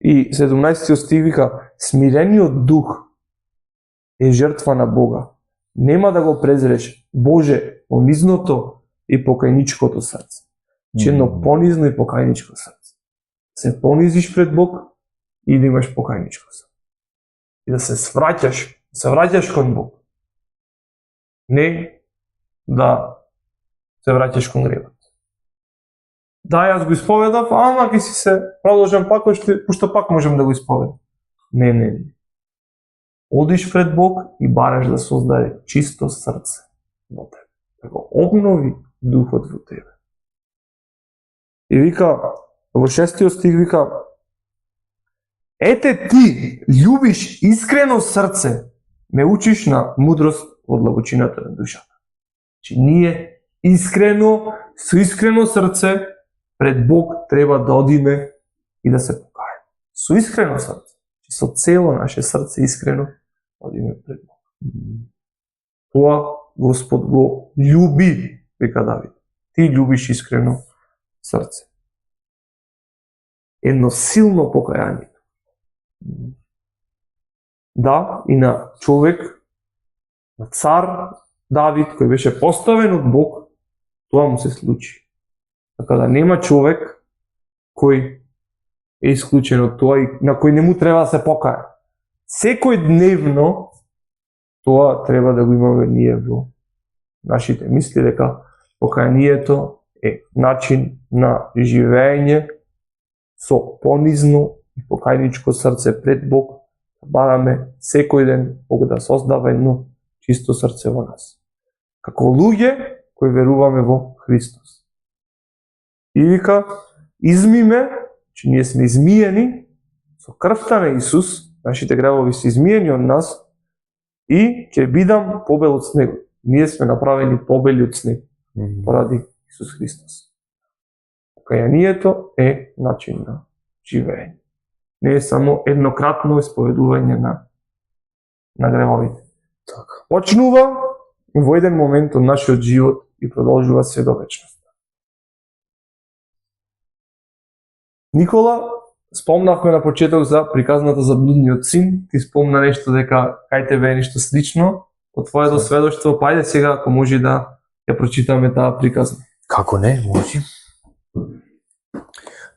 Speaker 2: И 17 стих вика, смирениот дух е жртва на Бога. Нема да го презреш, Боже, понизното и покајничкото срце. Едно понизно и покајничко срце. Се понизиш пред Бог и да имаш покајничко срце. И да се враќаш кон Бог. Не да се враќаш кон гревот. Да, јас го исповедав, ама ќе си се продолжам пак, пошто пак можем да го исповедам. Не. Одиш пред Бог и бараш да создаде чисто срце во тебе. Да го обнови духот во тебе. И вика, во 6 стих вика, ете ти, љубиш искрено срце, ме учиш на мудрост во длабочината на душата. Че ние искрено, со искрено срце, пред Бог треба да одиме и да се покаеме. Со искрено срце, со цело наше срце искрено, одиме пред Бог. Тоа Господ го љуби, вика Давид. Ти љубиш искрено срце. Едно силно покаяние. Да, и на човек, на цар Давид, кој беше поставен од Бог, тоа му се случи. Така да нема човек кој е исклучен од тоа и на кој не му треба да се покае. Секој дневно тоа треба да го имаме ние во нашите мисли, дека покаянието е начин на живење со понизно и покајничко срце пред Бог, да бараме секој ден Бог да создава едно чисто срце во нас. Како луѓе кои веруваме во Христос. И вика, измиме, че ние сме измиени со крвта на Исус, нашите гревови се измиени од нас и ќе бидам побел од снегот. Ние сме направени побели од снег поради Исус Христос. Покаянието е начин на живење. Не е само еднократно исповедување на гревовите.
Speaker 3: Така.
Speaker 2: Почнува во еден момент од нашиот живот и продолжува се до вечност. Никола, спомнавме на почеток за приказната за блудниот син, ти спомна нешто дека кај тебе е нешто слично од твоето сведоштво, па ајде сега ако може да ја прочитаме таа приказна.
Speaker 3: Како не, може.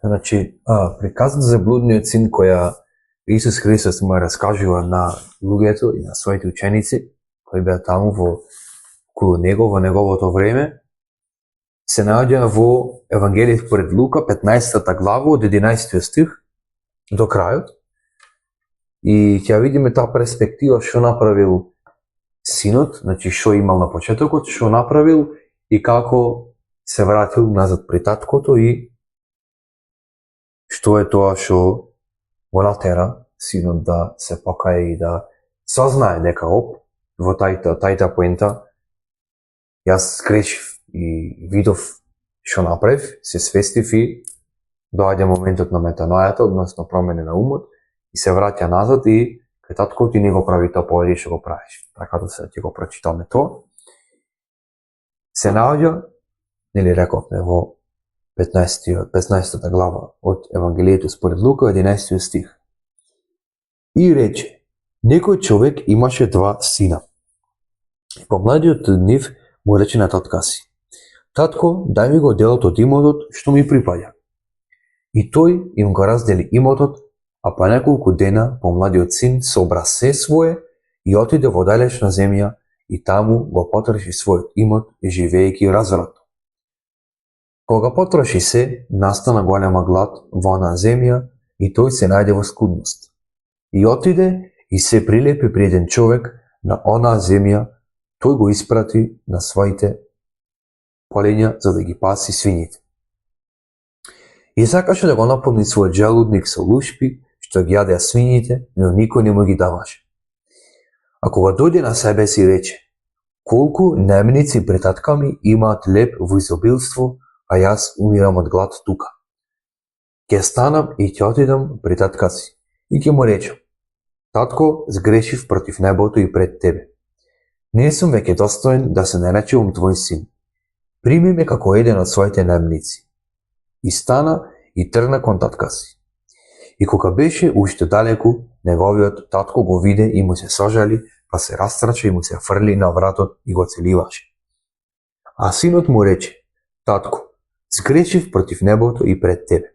Speaker 3: Значи, приказната за блудниот син која Исус Христос му раскажува на луѓето и на своите ученици кои беа таму во околу него во неговото време, се наоѓа во Евангелието според Лука, 15 глава од 11 стих до крајот. И ќе видиме таа перспектива што направил синот, значи што имал на почетокот, што направил и како се вратил назад при таткото и што е тоа што го натера синот да се покае и да сознае дека во тајта поента јас грешив и видов што направив, се свестив и доаѓа моментот на метанојата, односно промене на умот и се враќа назад и кај таткото ти не го прави тоа повеќе што го правиш. Така да се ќе го прочитаме тоа. Се наоѓа, нели рековме во 15 глава од Евангелието според Лука, 11 стих. И рече, некој човек имаше два сина. Помладиот од нив му рече на татка си, татко, дај ми го делот од имотот што ми припаѓа. И тој им го раздели имотот, а па неколку дена помладиот син собра се свое и отиде во далечна земја и таму го потроши својот имот, живеејќи разорато. Кога потроши се, настана голема глад во онаа земја и тој се најде во скудност. И отиде и се прилепи при еден човек на онаа земја, тој го испрати на своите полења за да ги паси свињите. И сакаше да го наполни својот желудник со лушпи, што ги јадеа свињите, но никој не му ги даваше. А кога дојде на себе си рече, колку немници при татка ми имаат леп во изобилство, а јас умирам од глад тука. Ке станам и ќе отидам при татка си и ќе му речам: татко, сгрешив против небото и пред тебе. Не сум веќе достоен да се наречувам твој син. Прими ме како еден од своите немници. И стана и тргна кон татка си. И кога беше уште далеку, неговиот татко го виде и му се сожали, па се растрача и му се фрли на вратот и го целиваше. А синот му рече: татко, сгрешив против небото и пред тебе.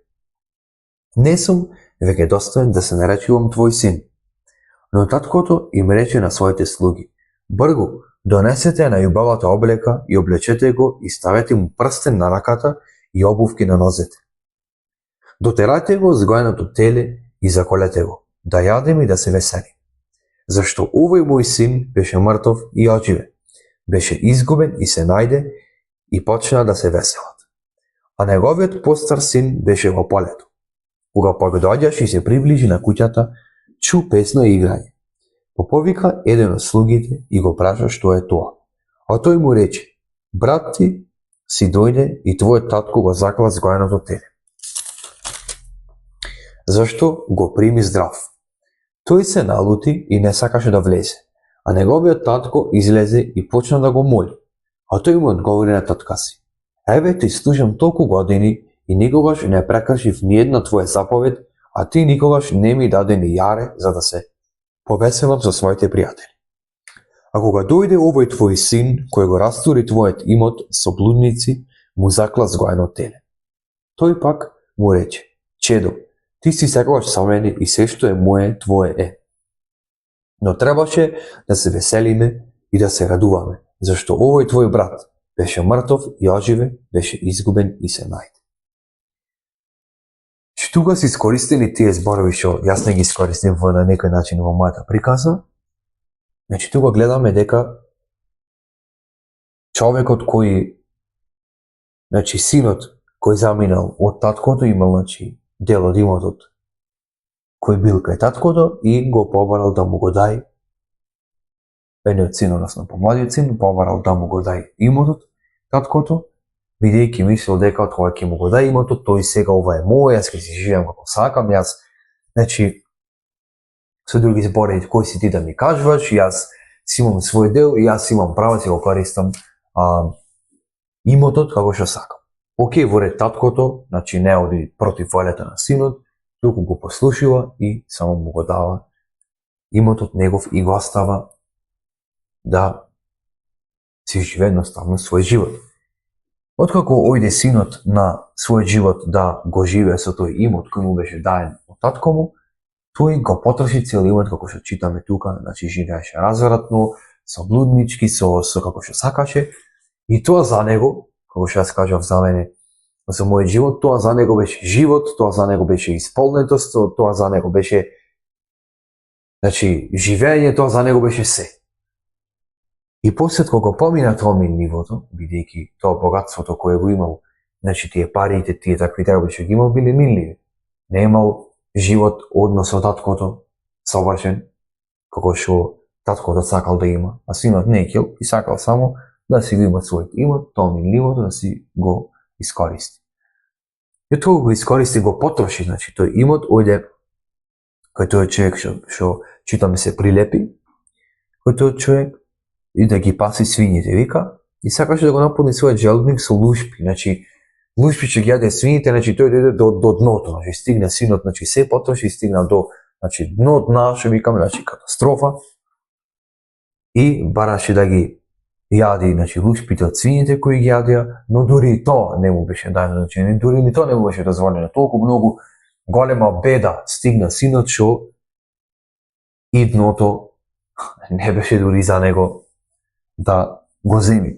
Speaker 3: Не сум веќе достоен да се наречувам твој син. Но таткото им рече на своите слуги: бргу, донесете најубавата облека и облечете го и ставете му прстен на раката и обувки на нозете. Дотерате го згоеното теле и заколете го, да јадем и да се весели. Зашто овој мој син беше мртов и одживе, беше изгубен и се најде и почна да се веселат. А неговиот постар син беше во полето. Кога пак доаѓаш и се приближи на куќата, чу песно играње. Поповика еден од слугите и го праша што е тоа. А тој му рече: брат ти си дојде и твојот татко го закла згоеното теле. Зашто го прими здрав? Тој се налути и не сакаше да влезе, а неговиот татко излезе и почна да го моли. А тој му одговори на татка си: еве ти служам толку години и никогаш не прекршив ни една твоја заповед, а ти никогаш не ми даде ни јаре за да се повеселам со своите пријатели. А кога дојде овој твој син, кој го растури твојот имот со блудници, му закла згоено теле. Тој пак му рече: чедо, ти си секогаш со мене и се што е мое, твое е. Но требаше да се веселиме и да се радуваме, зашто овој твој брат беше мртов и оживе, беше изгубен и се најде. Тука се искористени тие зборови што јас не ги искористим на некој начин во мојата приказна. Значи тука гледаме дека човекот кој, значи синот кој заминал од таткото имал, значи, дел од имотот кој бил кај таткото и го побарал да му го дај, едниот син, односно помладиот син, побарал да му го дај имотот таткото, бидејќи мислел дека тоа ќе му го дај имотот, тој сега ова е мој, јас ќе си живеам како сакам, јас, значи, со други збори, кој си ти да ми кажуваш, јас си имам свој дел и јас имам право да си го користам имотот како што сакам. Океј, во ред таткото, значи не оди против волјата на синот, туку го послушува и само му го дава имотот негов и го остава да си живее едноставно свој живот. Откако ојде синот на свој живот да го живее со тој имот кој му беше даен од татко му, тој го потроши цел имот како што читаме тука, значи живееше развратно, со блуднички, со како што сакаше, и тоа за него, како што јас кажав за мене, за мојот живот, тоа за него беше живот, тоа за него беше исполнетост, тоа за него беше, значи, живење, тоа за него беше се. И после кога помина тоа нивото, бидејќи тоа богатството кое го имал, значи тие парите, тие такви треба беше ги имал, биле минливи. Не имал живот однос со таткото совршен, како што таткото сакал да има, а синот не кел и сакал само да си го има својот имот, тоа минливото да си го искористи. И тоа го искористи, го потроши, значи тој имот ојде кај тој човек што читаме се прилепи, кај тој човек и да ги паси свињите, вика, и сакаше да го наполни својот желудник со лушпи, значи лушпи ќе ги јаде свињите, значи тој дојде до дното, значи стигна синот, значи се потроши и стигна до, значи дно дна, што викаме, значи катастрофа, и бараше да ги јади, значи лушпите од свињите кои ги јадеа, но дури и тоа не му беше дајано, значи дури и тоа не му беше дозволено, толку многу голема беда стигна синот што и дното не беше дури за него да го земи.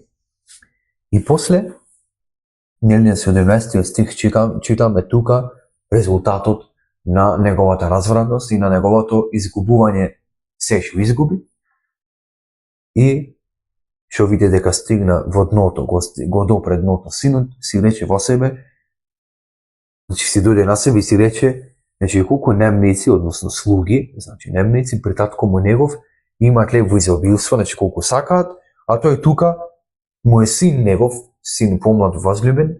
Speaker 3: И после, нели се 17 стих читаме тука резултатот на неговата развратност и на неговото изгубување се што изгуби и што види дека стигна во дното, го допре дното, синот си рече во себе, значи си дојде на себе и си рече, значи колку немници, односно слуги, значи немници при татко му негов, имаат леп во изобилство, значи колку сакаат, а тој тука му е син негов, син помлад возлюбен,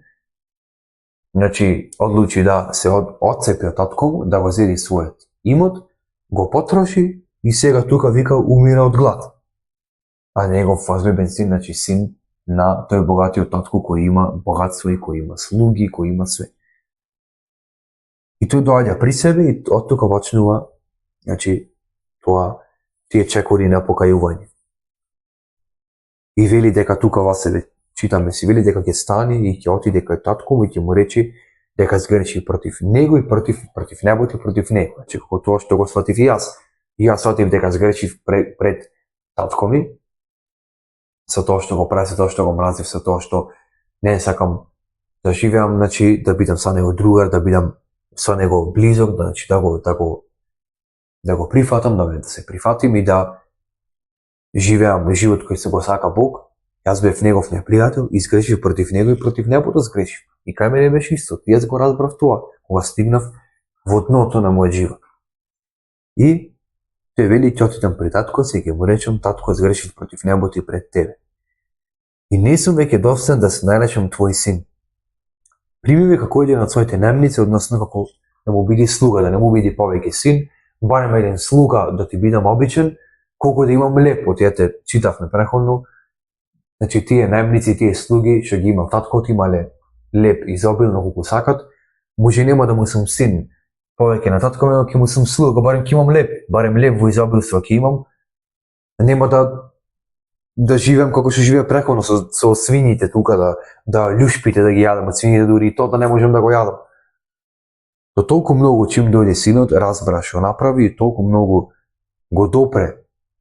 Speaker 3: значи одлучи да се отцепи од татко му, да го зеди својот имот, го потроши и сега тука вика умира од глад. А негов возлюбен син, значи син на тој богатиот татко кој има богатство и кој има слуги, кој има све. И тој доаѓа при себе и од тука почнува, значи, тие чекори на покајување. И вели дека тука во себе, читаме си, вели дека ќе стане и ќе отиде кај татко му и ќе му рече дека сгреши против него и против небото и против него. Значи, како тоа што го сватив и јас. И јас сватив дека сгрешив пред татко ми, со тоа што го прави, со тоа што го мразив, со тоа што не сакам да живеам, значи, да бидам со него другар, да бидам со него близок, значи, да го прифатам, да се прифатим и да живеам живот кој се го сака Бог. Јас бев негов непријател, изгрешив против него и против небото сгрешив. И кај мене беше исто. Јас го разбрав тоа, кога стигнав во дното на мојот живот. И тој вели ќе отидам пред татко си и ќе му речам, татко, сгрешив против небото и пред тебе. И не сум веќе достоен да се наречам твој син. Прими ме како еден од своите најмници, односно како да му биде слуга, да не му биде повеќе син, барем еден слуга да ти бидам обичен, колку да имам леп, од јате читавме преходно, значи тие најмници, тие слуги, што ги има таткот, имале леп изобилно колку сакат, може нема да му сум син, повеќе на татко ме, ќе му сум слуга, барем ќе имам леп, барем леп во изобилство ќе имам, нема да живеам како што живеа преходно со свињите тука, да љушпите да ги јадам, од свињите дури и тоа да не можам да го јадам. То толку многу чим дојде синот, разбра што направи и толку многу го допре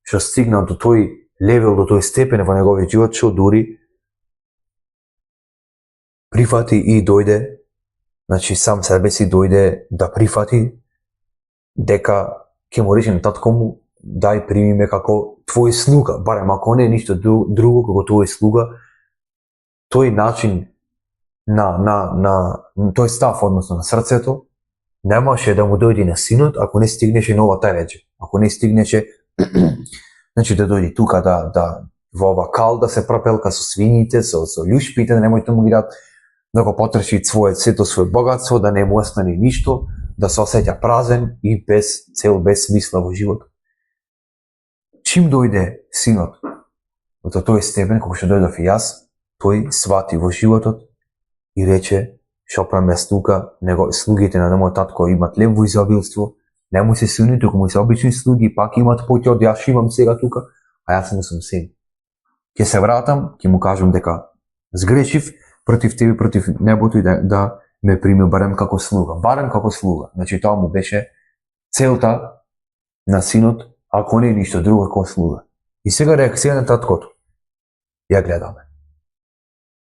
Speaker 3: што стигна до тој левел, до тој степен во неговиот живот, што дури прифати и дојде, значи сам себе си дојде да прифати дека ќе му рече на татко му, дај прими ме како твој слуга, барем ако не е ништо друго како твој слуга. Тој начин на тој став, односно на срцето, немаше да му дојде на синот ако не стигнеше на ова тереџе, ако не стигнеше значи да дојде тука во ова кал да се пропелка со свињите, со љушпите, да немојте му ги да го потроши сето своје богатство, да не му остане ништо, да се осеќа празен и без цел, без смисла во животот. Чим дојде синот до тој степен, како што дојдов и јас, тој свати во животот и рече, што правам јас тука, слугите на мојот татко имат леп во изобилство, не му се сини, туку му се обични слуги, пак имат поќе од јас имам сега тука, а јас не сум син. Ќе се вратам, ќе му кажам дека сгрешив против тебе, против небото и да ме прими барем како слуга. Значи тоа му беше целта на синот, ако не е ништо друго како слуга. И сега реакција на таткото. Ја гледаме.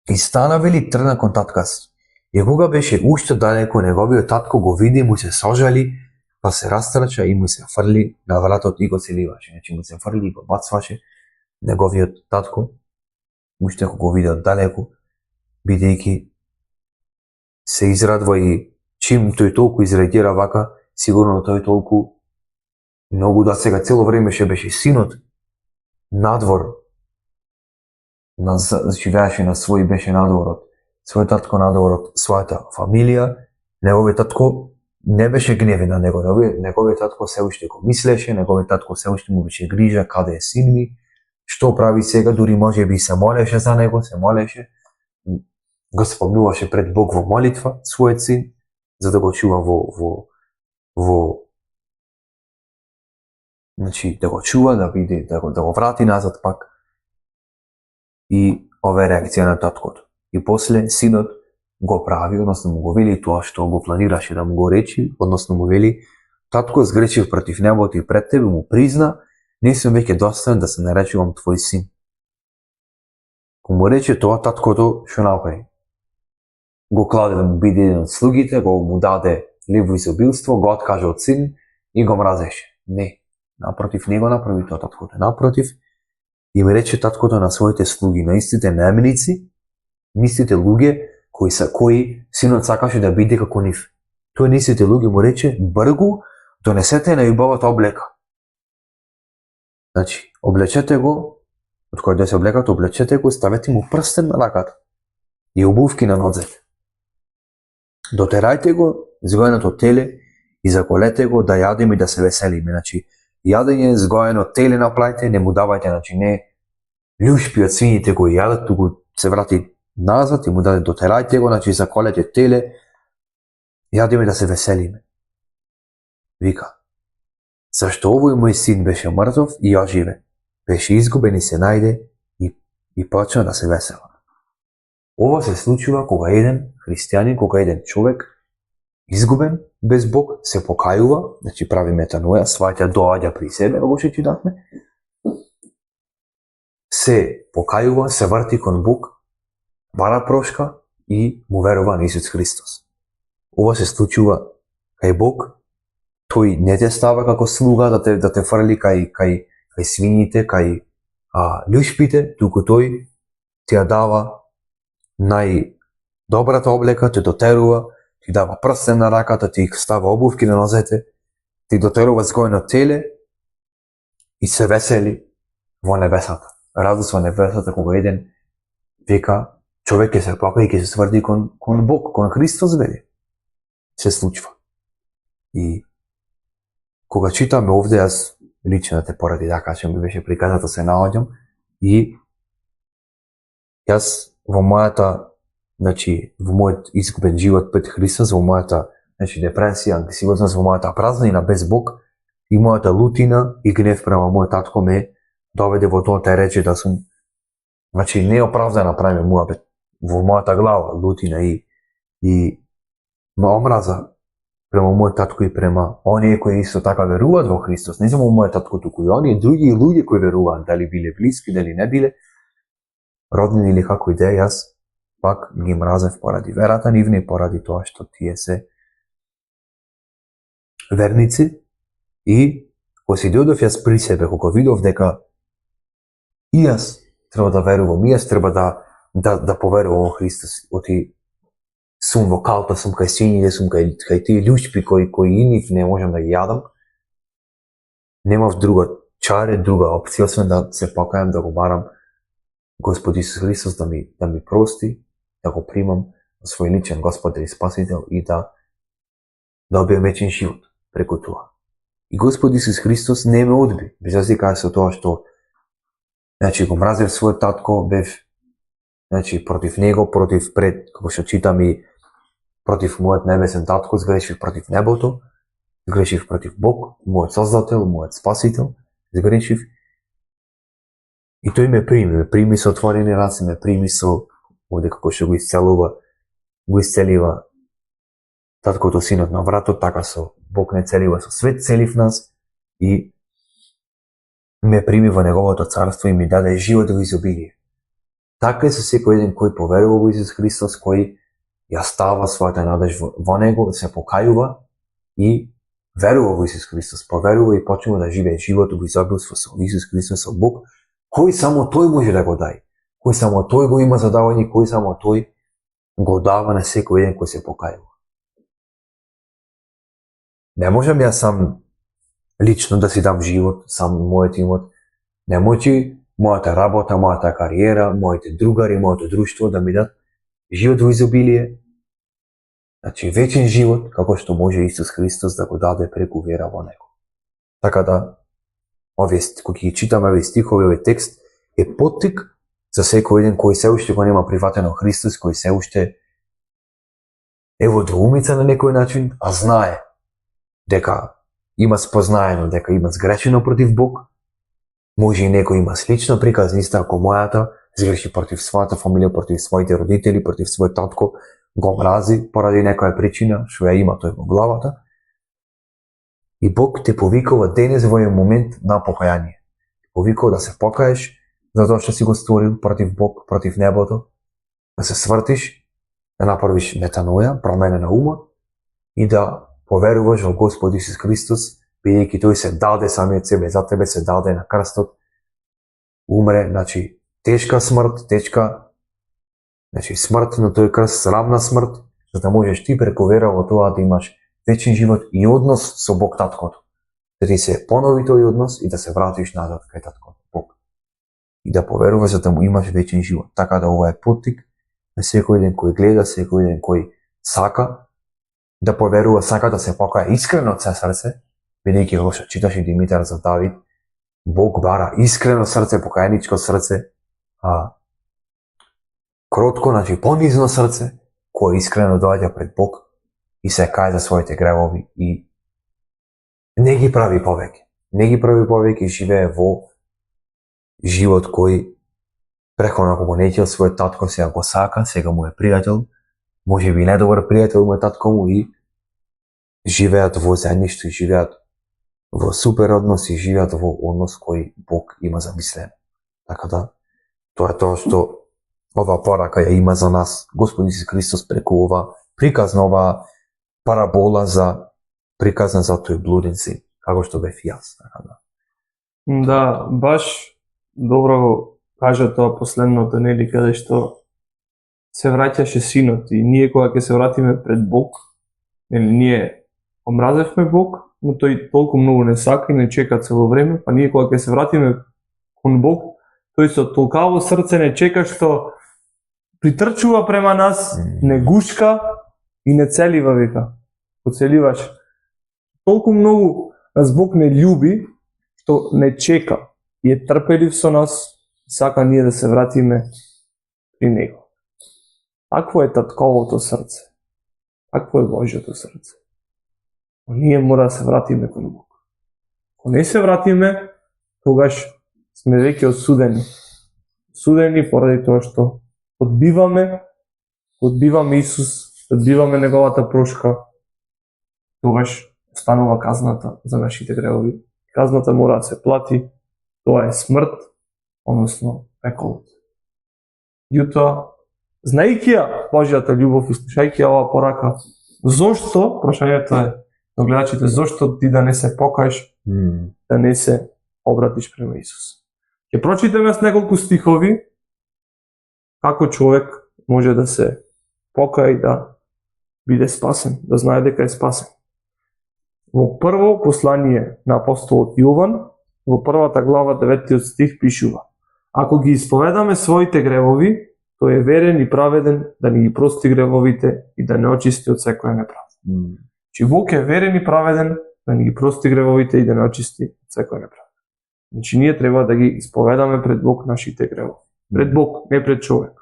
Speaker 3: И стана вели тргна кон татка си. И кога беше уште далеко, неговиот татко го види, му се сожали, па се растрача и му се фрли на вратот и го целиваше. Значи му се фрли и го бацваше неговиот татко, уште ако го види од далеко, бидејќи се израдва и чим тој толку изреагира вака, сигурно тој толку многу да сега цело време ше беше синот надвор, живееше на свој, беше надворот, својот татко надворот, својата фамилија, неговиот татко не беше гневен на него, неговиот татко се уште го мислеше, неговиот татко се уште му беше грижа каде е син ми, што прави сега, дури може би се молеше за него, го спомнуваше пред Бог во молитва својот син, за да го чува значи да го чува, да го врати назад пак. И ова е реакција на таткото. И после синот го прави, односно му го вели тоа што го планираше да му го речи, односно му вели, татко, сгрешив против небото и пред тебе, му призна, не сум веќе достоен да се наречувам твој син. Кога му рече тоа, таткото што направи? Го кладе да му биде еден од слугите, го му даде ливо изобилство, го откаже од син и го мразеше. Не, напротив, не го направи тоа таткото. Напротив, им рече таткото на своите слуги, на истите најменици, истите луѓе кои синот сакаше да биде како нив. Тој на истите луѓе му рече, бргу, донесете најубавата облека. Значи, облечете го од кој да се облекат, облечете го, ставете му прстен на раката и обувки на нозете. Дотерајте го згоеното теле и заколете го да јадеме и да се веселиме. Значи, јадење згоено теле направите, не му давајте, значи не љушпи од свињите кои јадат, туку се врати назад и му даде, дотерајте го, значи заколете теле, јадеме да се веселиме. Вика, зашто овој мој син беше мртов и оживе, беше изгубен и се најде и почна да се весела. Ова се случува кога еден христијанин, кога еден човек изгубен без Бог се покајува, значи прави метаноја, сваќа, доаѓа при себе, како што читавме, се покајува, се врти кон Бог, бара прошка и му верува на Исус Христос. Ова се случува кај Бог, тој не те става како слуга да те фрли кај свињите, кај љушпите, туку тој ти ја дава најдобрата облека, те дотерува, ти дава прстен на раката, ти става обувки на нозете, ти дотерува згоено теле и се весели во небесата. Радост во небесата кога еден века човек ќе се покаја и ќе се сврди кон Бог, кон Христос, вели. Се случва. И кога читаме овде, јас лично те поради да кажем, ми беше приказата се наоѓам и јас во мојата, значи во мојот изгубен живот пред Христос, во мојата, значи депресија, анксиозност, во мојата празнина без Бог и мојата лутина и гнев према мојот татко ме доведе во тоа да рече да сум, значи неоправдано правиме муабет во мојата глава, лутина и омраза према мојот татко и према оние кои исто така веруваат во Христос, не само мојот татко, туку и оние други луѓе кои веруваат, дали биле блиски, дали не биле, роднини или како и да е, јас пак ги мразев поради верата нивна и поради тоа што тие се верници. И кога си дојдов јас при себе, кога видов дека и јас треба да верувам, и јас треба да поверувам во Христос, оти сум во калта, сум кај свињите, сум кај тие љушпи кои и нив не можам да ги јадам, немав друга чаре, друга опција, освен да се покајам, да го барам Господ Исус Христос да ми прости, да го примам свој личен Господар и Спасител и да добијам вечен живот преку тоа. И Господ Исус Христос не ме одби, без разлика со тоа што, значи, го мразев својот татко, бев, значи, против него, против пред, како што читам и против мојот небесен татко, сгрешив против небото, сгрешив против Бог, мојот Создател, мојот Спасител, сгрешив. И тој ме прими со отворени раце, ме прими со, овде како што го исцелива таткото синот на вратот, така со Бог не целива со свет, целив нас и ме прими во неговото царство и ми даде живот во изобилие. Така е со секој еден кој поверува во Исус Христос, кој ја става својата надеж во него, се покајува и верува во Исус Христос, поверува и почнува да живее живот во изобилство со Исус Христос, со Бог, кој само тој може да го даде, кој само тој го има за давање, кој само тој го дава на секој еден кој се покајува. Не можам јас сам лично да си дам живот, сам мојот имот, не може мојата работа, мојата кариера, моите другари, моето друштво да ми дадат живот во изобилие, значи вечен живот, како што може Исус Христос да го даде преку вера во него. Така да, кога ги читаме овие стихови, овој текст е поттик за секој еден кој се уште го нема приватено Христос, кој се уште е во двоумица на некој начин, а знае дека има спознаено, дека има сгрешено против Бог, може и некој има слична приказна, иста како мојата, сгреши против својата фамилија, против своите родители, против свој татко, го мрази поради некоја причина, што ја има тој во главата. И Бог те повикува денес во еден момент на покаяние. Те повикува да се покаеш за тоа што си го створил против Бог, против небото, да се свртиш, да направиш метаноја, промена на умот и да поверуваш во Господ Исус Христос, бидејќи тој се даде самиот себе, за тебе се даде на крстот, умре, значи тешка смрт, значи смрт на тој крст, срамна смрт, за да можеш ти преку вера во тоа да имаш вечен живот и однос со Бог таткото. Да ти се понови тој однос и да се вратиш назад кај таткото Бог. и да поверуваш за да му имаш вечен живот. Така да ова е поттик на секој ден кој гледа, секој ден кој сака да поверува, сака да се покае искрено од се срце, бидејќи во што читаш и Димитар за Давид, Бог бара искрено срце, покајничко срце, кротко, значи понизно срце, кој искрено доаѓа пред Бог и се кае за своите гревови и не ги прави повеќе. Не ги прави повеќе и живее во живот кој прекона кога не ќе својот татко, сега го сака, сега му е пријател, може би недобар пријател му е татко му и живеат во заедништво и живеат во супер однос и живеат во однос кој Бог има замислен. Така да, тоа е тоа што ова порака ја има за нас Господ Исус Христос преку ова приказна, ова парабола за приказна за тој блуден син, како што бев јас. Така да.
Speaker 2: Да, баш добро го кажа тоа последното, нели, каде што се враќаше синот и ние кога ќе се вратиме пред Бог, нели, ние омразевме Бог, но тој толку многу не сака и не чека цело време, па ние кога ќе се вратиме кон Бог, тој со толкаво срце не чека што притрчува према нас, не гушка и не целива, вика. Поцеливаш. Толку многу нас Бог не љуби, што не чека и е трпелив со нас, сака ние да се вратиме при Него. Такво е татковото срце. Такво е Божјото срце. Но ние мора да се вратиме кон Бог. Ако не се вратиме, тогаш сме веќе осудени. Осудени поради тоа што одбиваме Исус, одбиваме Неговата прошка, тогаш останува казната за нашите гревови. Казната мора да се плати, тоа е смрт, односно пеколот. Јутоа, знаејќи ја Божјата љубов и слушајќи ја ова порака, зошто, прашањето е на гледачите, зошто ти да не се покаеш, да не се обратиш према Исус? Ќе прочитаме с неколку стихови како човек може да се покае и да биде спасен, да знае дека е спасен. Во прво послание на апостолот Јован, во првата глава 9 стих пишува: Ако ги исповедаме своите гревови, тој е верен и праведен да ни ги прости гревовите и да не очисти од секоја неправда. Чи Бог е верен и праведен да ни ги прости гревовите и да не очисти од секоја неправда. Значи ние треба да ги исповедаме пред Бог нашите гревови. Пред Бог, не пред човек.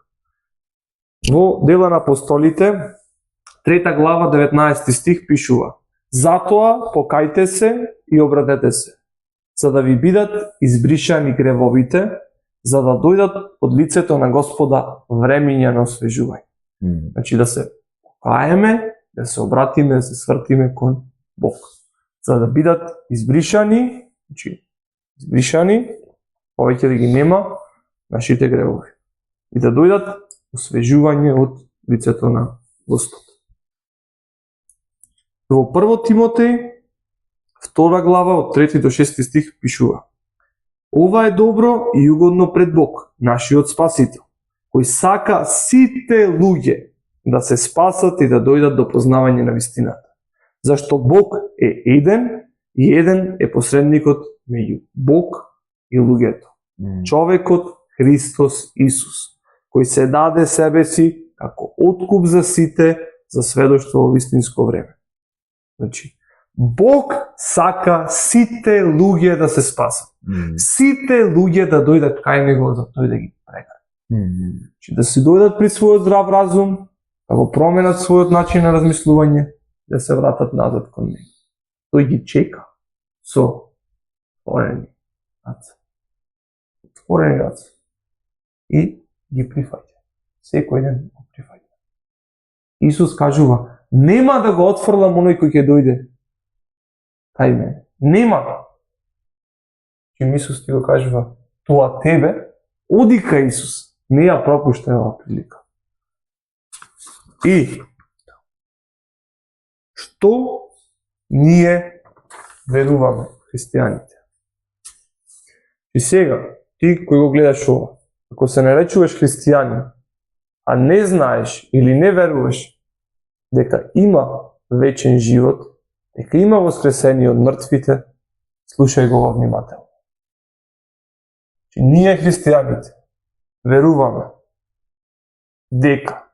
Speaker 2: Во Дела на апостолите, 3 глава 19 стих пишува: Затоа покајте се и обратете се, за да ви бидат избришани гревовите, за да дојдат од лицето на Господа времиња на освежување. Значи да се покаеме, да се обратиме, да се свртиме кон Бог, за да бидат избришани, значи избришани, повеќе да ги нема нашите гревови и да дојдат освежување од лицето на Господ. Во 1 Тимотеј, 2 глава од 3 до 6 стих пишува: Ова е добро и угодно пред Бог, нашиот Спасител, кој сака сите луѓе да се спасат и да дојдат до познавање на вистината. Зашто Бог е еден и еден е посредникот меѓу Бог и луѓето. Човекот Христос Исус, кој се даде себе си како откуп за сите, за сведоштво во вистинско време. Значи, Бог сака сите луѓе да се спасат. Сите луѓе да дојдат кај Него, за тој да ги прекара. Значи, да си дојдат при својот здрав разум, да го променат својот начин на размислување, да се вратат назад кон Него. Тој ги чека со отворени раце. Отворени раце. И ги прифаќа. Секој ден го прифаќа. Исус кажува: нема да го отфрлам оној кој ќе дојде кај мене. Нема. И Исус ти го кажува тоа тебе, оди кај Исус. Не ја пропуштај оваа прилика. И што ние веруваме, христијаните? И сега, ти кој го гледаш ова, ако се наречуваш христијанин, а не знаеш или не веруваш дека има вечен живот, дека има воскресение од мртвите, слушај го внимателно. Ние христијаните веруваме дека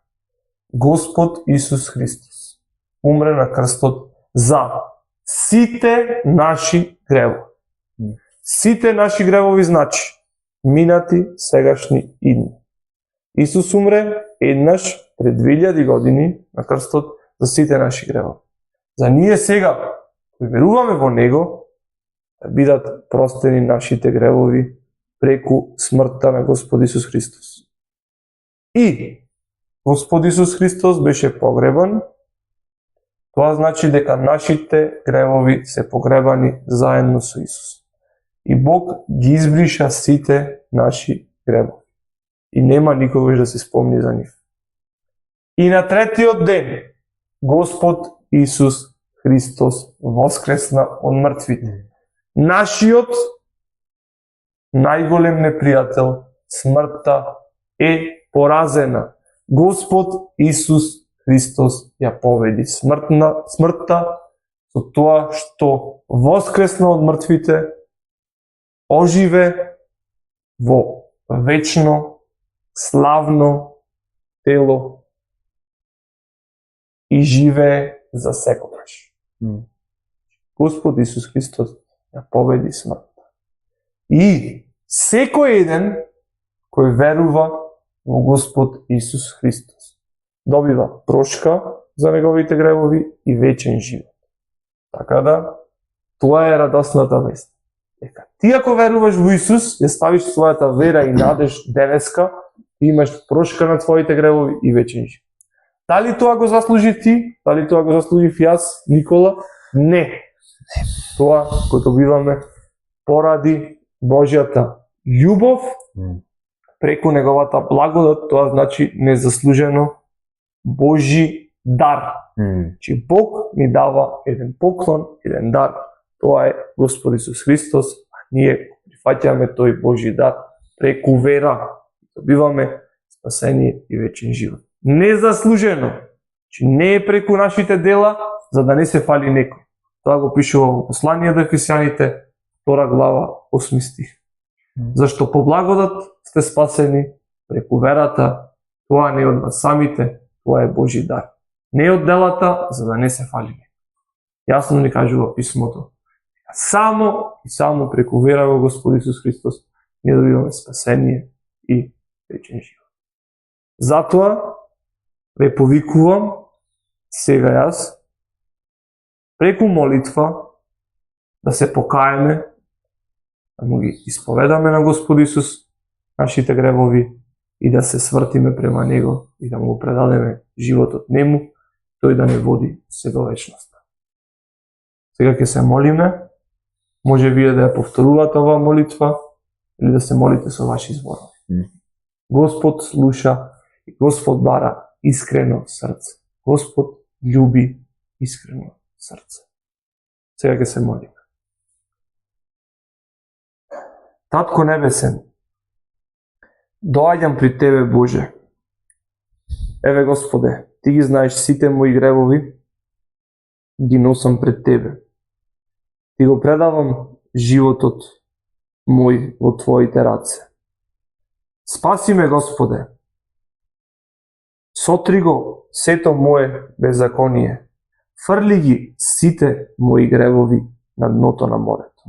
Speaker 2: Господ Исус Христос умре на крстот за сите наши гревови. Сите наши гревови значи минати, сегашни и дни. Исус умре еднаш пред 2000 години на крстот за сите наши гревови. За ние сега, кои веруваме во Него, да бидат простени нашите гревови преку смртта на Господ Исус Христос. И Господ Исус Христос беше погребан, тоа значи дека нашите гревови се погребани заедно со Исус. И Бог ги избриша сите наши гревови. И нема никогаш да се спомни за нив. И на третиот ден Господ Исус Христос воскресна од мртвите. Нашиот најголем непријател, смртта, е поразена. Господ Исус Христос ја победи смртта со тоа што воскресна од мртвите, оживе во вечно, славно тело и живее за секогаш. Господ Исус Христос ја победи смртта. И секој еден кој верува во Господ Исус Христос добива прошка за неговите гревови и вечен живот. Така да, тоа е радосната вест. Дека ти ако веруваш во Исус, ја ставиш својата вера и надеж денеска, ти имаш прошка на твоите гревови и вечен живот. Дали тоа го заслужи ти? Дали тоа го заслужив јас, Никола? Не. Тоа го добиваме поради Божјата љубов, преку неговата благодат, тоа значи незаслужено Божи дар. Че Бог ни дава еден поклон, еден дар. Тоа е Господ Исус Христос, а ние прифаќаме тој Божи дар преку вера. Добиваме спасение и вечен живот. Незаслужено. Че не е преку нашите дела, за да не се фали некој. Тоа го пишува во послание до Ефесјаните, 2 глава, 8 стих. Зашто по благодат сте спасени преку верата, тоа не е од вас самите, тоа е Божи дар. Не е од делата, за да не се фали. Јасно ни кажува писмото. Само и само преку вера во Господ Исус Христос ние добиваме спасение и вечен живот. Затоа ве повикувам сега јас преку молитва да се покаеме, да му ги исповедаме на Господ Исус нашите гревови и да се свртиме према Него и да му предадеме животот Нему, тој да не води се до вечноста. Сега ќе се молиме, може вие да ја повторувате оваа молитва или да се молите со ваши зборови. Господ слуша и Господ бара искрено срце. Господ љуби искрено срце. Сега ќе се молиме. Татко небесен, доаѓам при Тебе, Боже. Еве, Господе, Ти ги знаеш сите мои гревови, ги носам пред Тебе. Ти го предавам животот мој во Твоите раце. Спаси ме, Господе. Сотри го сето мое беззаконие. Фрли ги сите мои гревови на дното на морето.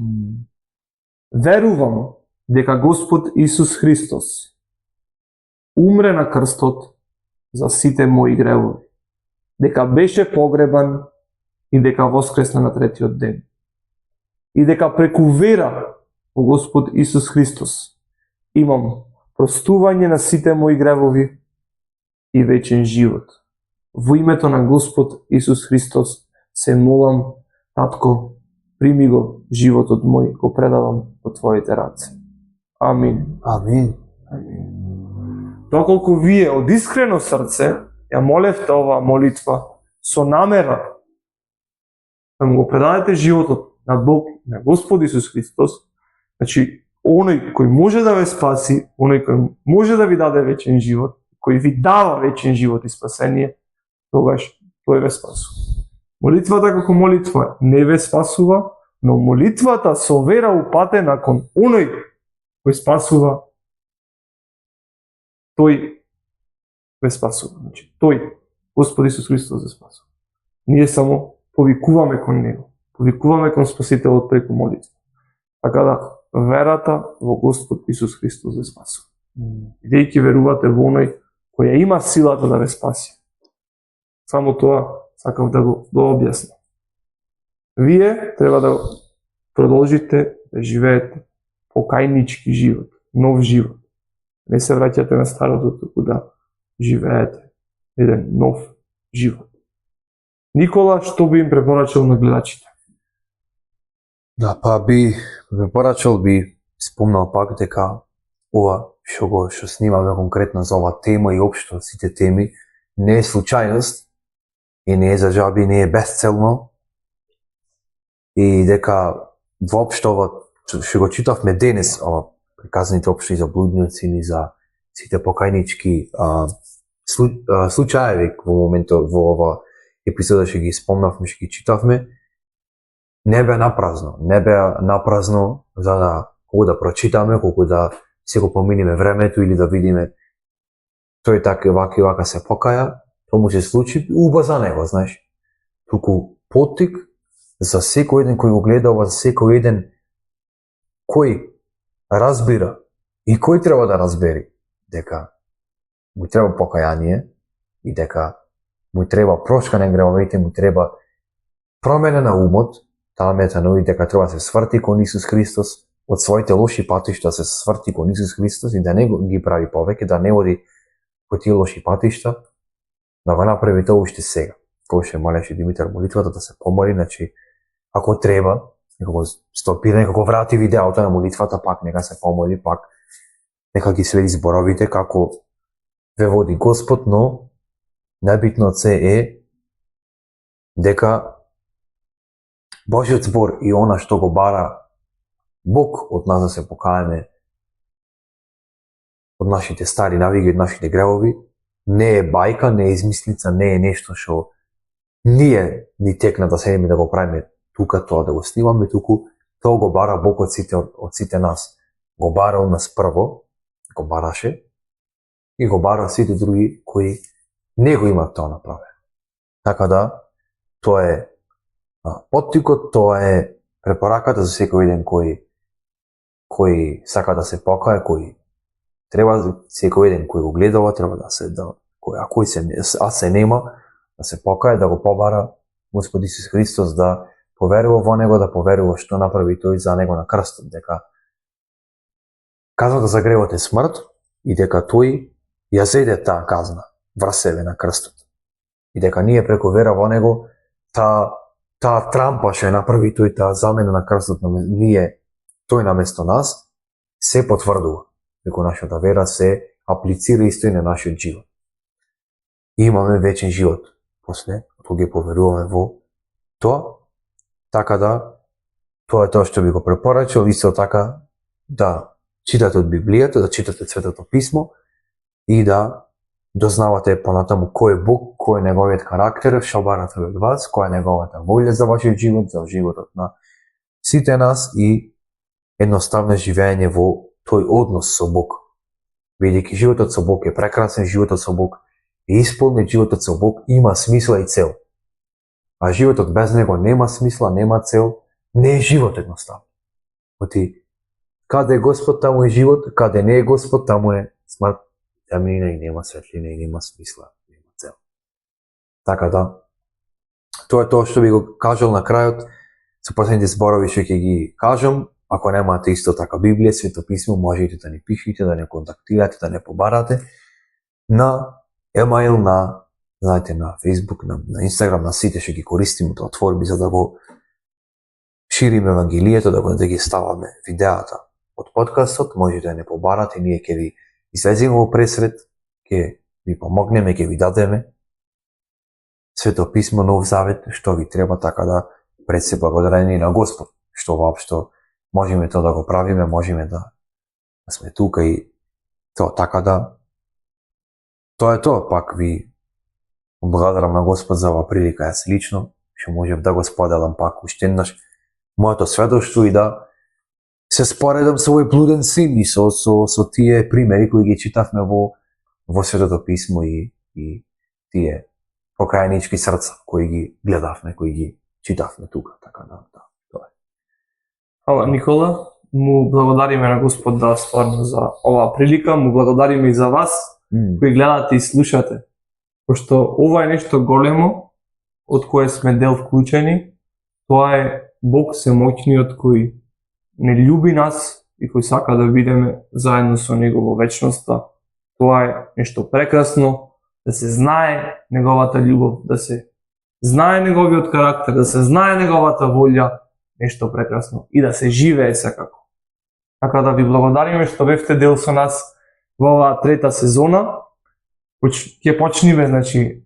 Speaker 2: Верувам дека Господ Исус Христос умре на крстот за сите мои гревови, дека беше погребан и дека воскресна на третиот ден. И дека преку вера во Господ Исус Христос имам простување на сите мои гревови и вечен живот. Во името на Господ Исус Христос се молам, Татко, прими го животот мој, го предавам во Твоите раце. Амин.
Speaker 3: Амин.
Speaker 2: Доколку вие од искрено срце ја молевте оваа молитва со намера да му го предадете животот на Бог, на Господ Исус Христос, значи оној кој може да ве спаси, оној кој може да ви даде вечен живот, кој ви дава вечен живот и спасение, тогаш тој ве спасува. Молитвата како молитва не ве спасува, но молитвата со вера упатена кон оној кој спасува, тој ве спасува. Значи, тој, Господ Исус Христос ве спасува. Ние само повикуваме кон Него. Повикуваме кон Спасителот преку молитва. Така да, верата во Господ Исус Христос ве спасува. Бидејќи верувате во оној кој ја има силата да ве спаси. Само тоа сакав да го објаснам. Вие треба да продолжите да живеете покајнички живот, нов живот. Не се враќате на старото, туку да живеете еден нов живот. Никола, што би им препорачал на гледачите?
Speaker 3: Да, па би препорачал, би спомнал пак дека ова што снимаме конкретно за оваа тема и општо сите теми не е случајност и не е за джаби, не е безцелно и дека воопшто ова што го читавме денес, ова приказаните општо и за блудници и за сите покајнички случаеви во моментот во ова епизода што ги спомнавме, што ги читавме, не бе напразно за да колку да прочитаме, колку да се го поминиме времето или да видиме тој така вака и вака се покаја, тоа му се случи уба за него, знаеш. Туку поттик за секој еден кој го гледа ова, за секој еден кој разбира и кој треба да разбери дека му треба покаяние и дека му треба прошка на гревовите, му треба промена на умот, таа метано и дека треба да се сврти кон Исус Христос, од своите лоши патишта се сврти кон Исус Христос и да не ги прави повеќе, да не оди по тие лоши патишта, да го направи тоа уште сега. Кога ще молеше Димитар молитвата да се помоли, значи ако треба, нека го стопира, нека го врати видеото на молитвата, пак нека се помоли, пак нека ги сведи зборовите како ве води Господ, но најбитно се е дека Божиот збор и она што го бара Бог од нас да се покаеме од нашите стари навиги, од нашите гревови, не е бајка, не е измислица, не е нешто што ние ни текна да седиме да го правиме тука тоа да го снимаме, туку тоа го бара Бог од сите нас. Го бара од нас прво, го бараше и го бара сите други кои не го имат тоа направено. Така да, тоа е поттикот, тоа е препораката за секој еден кој сака да се покае, кој треба секој еден кој го гледава, треба да се се нема да се покае, да го побара Господ Исус Христос, да поверува во него, да поверува што направи тој за него на крстот, дека казната за гревот е смрт и дека тој ја зеде таа казна врз себе на крстот. И дека ние преку вера во него таа трампа што ја направи тој, таа замена на крстот тој наместо нас се потврдува. Преку нашата вера се аплицира исто и на нашиот живот. И имаме вечен живот после кога ги поверуваме во тоа. Така да, тоа е тоа што би го препорачал, исто така да читате од Библијата, да читате Светото Писмо и да дознавате понатаму кој е Бог, кој е неговиот карактер, што бара тој од вас, која е неговата волја за вашиот живот, за животот на сите нас и едноставно живење во тој однос со Бог. Бидејќи животот со Бог е прекрасен, животот со Бог е исполнет, животот со Бог има смисла и цел. А животот без него нема смисла, нема цел, не е живот едноставно. Оти, каде е Господ, таму е живот, каде не е Господ, таму е смрт, темнина и нема светлина и нема смисла, нема цел. Така да, тоа е тоа што би го кажал на крајот, со последните зборови што ќе ги кажам. Ако немате исто така Библија, Свето Писмо, можете да ни пишете, да не контактирате, да не побарате на емаил, на Facebook, на Instagram, на сите што ги користиме платформи за да го шириме евангелието, да ги ставаме видеата од подкастот. Можете да не побарате, ние ќе ви излеземе во пресред, ќе ви помогнеме, ќе ви дадеме Свето Писмо, Нов Завет, што ви треба, така да пред се благодарени на Господ, што воопшто можеме тоа да го правиме, можеме да сме тука и тоа, така да тоа е тоа. Пак ви благодарам на Господ за оваа прилика, јас лично што можев да го споделам пак уште еднаш моето сведоштво и да се споредам со овој блуден син и со тие примери кои ги читавме во Светото писмо и тие покаянички срца кои ги гледавме, кои ги читавме тука, така да. Тоа е.
Speaker 2: Ала, Никола, му благодариме на Господ да стварно за оваа прилика, му благодариме и за вас кои гледате и слушате, пошто ова е нешто големо од кое сме дел вклучени. Тоа е Бог Семоќниот кој не љуби нас и кој сака да бидеме заедно со Него во вечноста. Тоа е нешто прекрасно, да се знае Неговата љубов, да се знае Неговиот карактер, да се знае Неговата волја, нешто прекрасно и да се живее секако. Така да ви благодариме што бевте дел со нас во оваа трета сезона. Ќе почнеме, значи,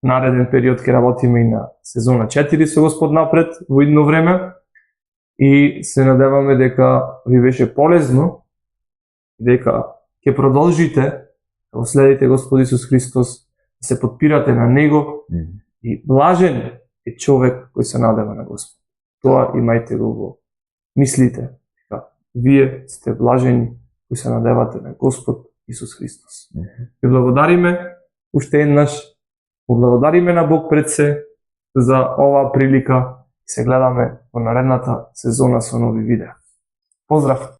Speaker 2: нареден период ќе работиме и на сезона 4 со Господ напред во идно време и се надеваме дека ви беше полезно, дека ќе продолжите во следите Господ Исус Христос, да се подпирате на Него и блажен е човек кој се надева на Господ. Тоа имајте го во мислите, дека вие сте блажени кои се надевате на Господ Исус Христос. Ви благодариме уште еднаш, благодариме на Бог пред се за оваа прилика и се гледаме во наредната сезона со нови видеа. Поздрав!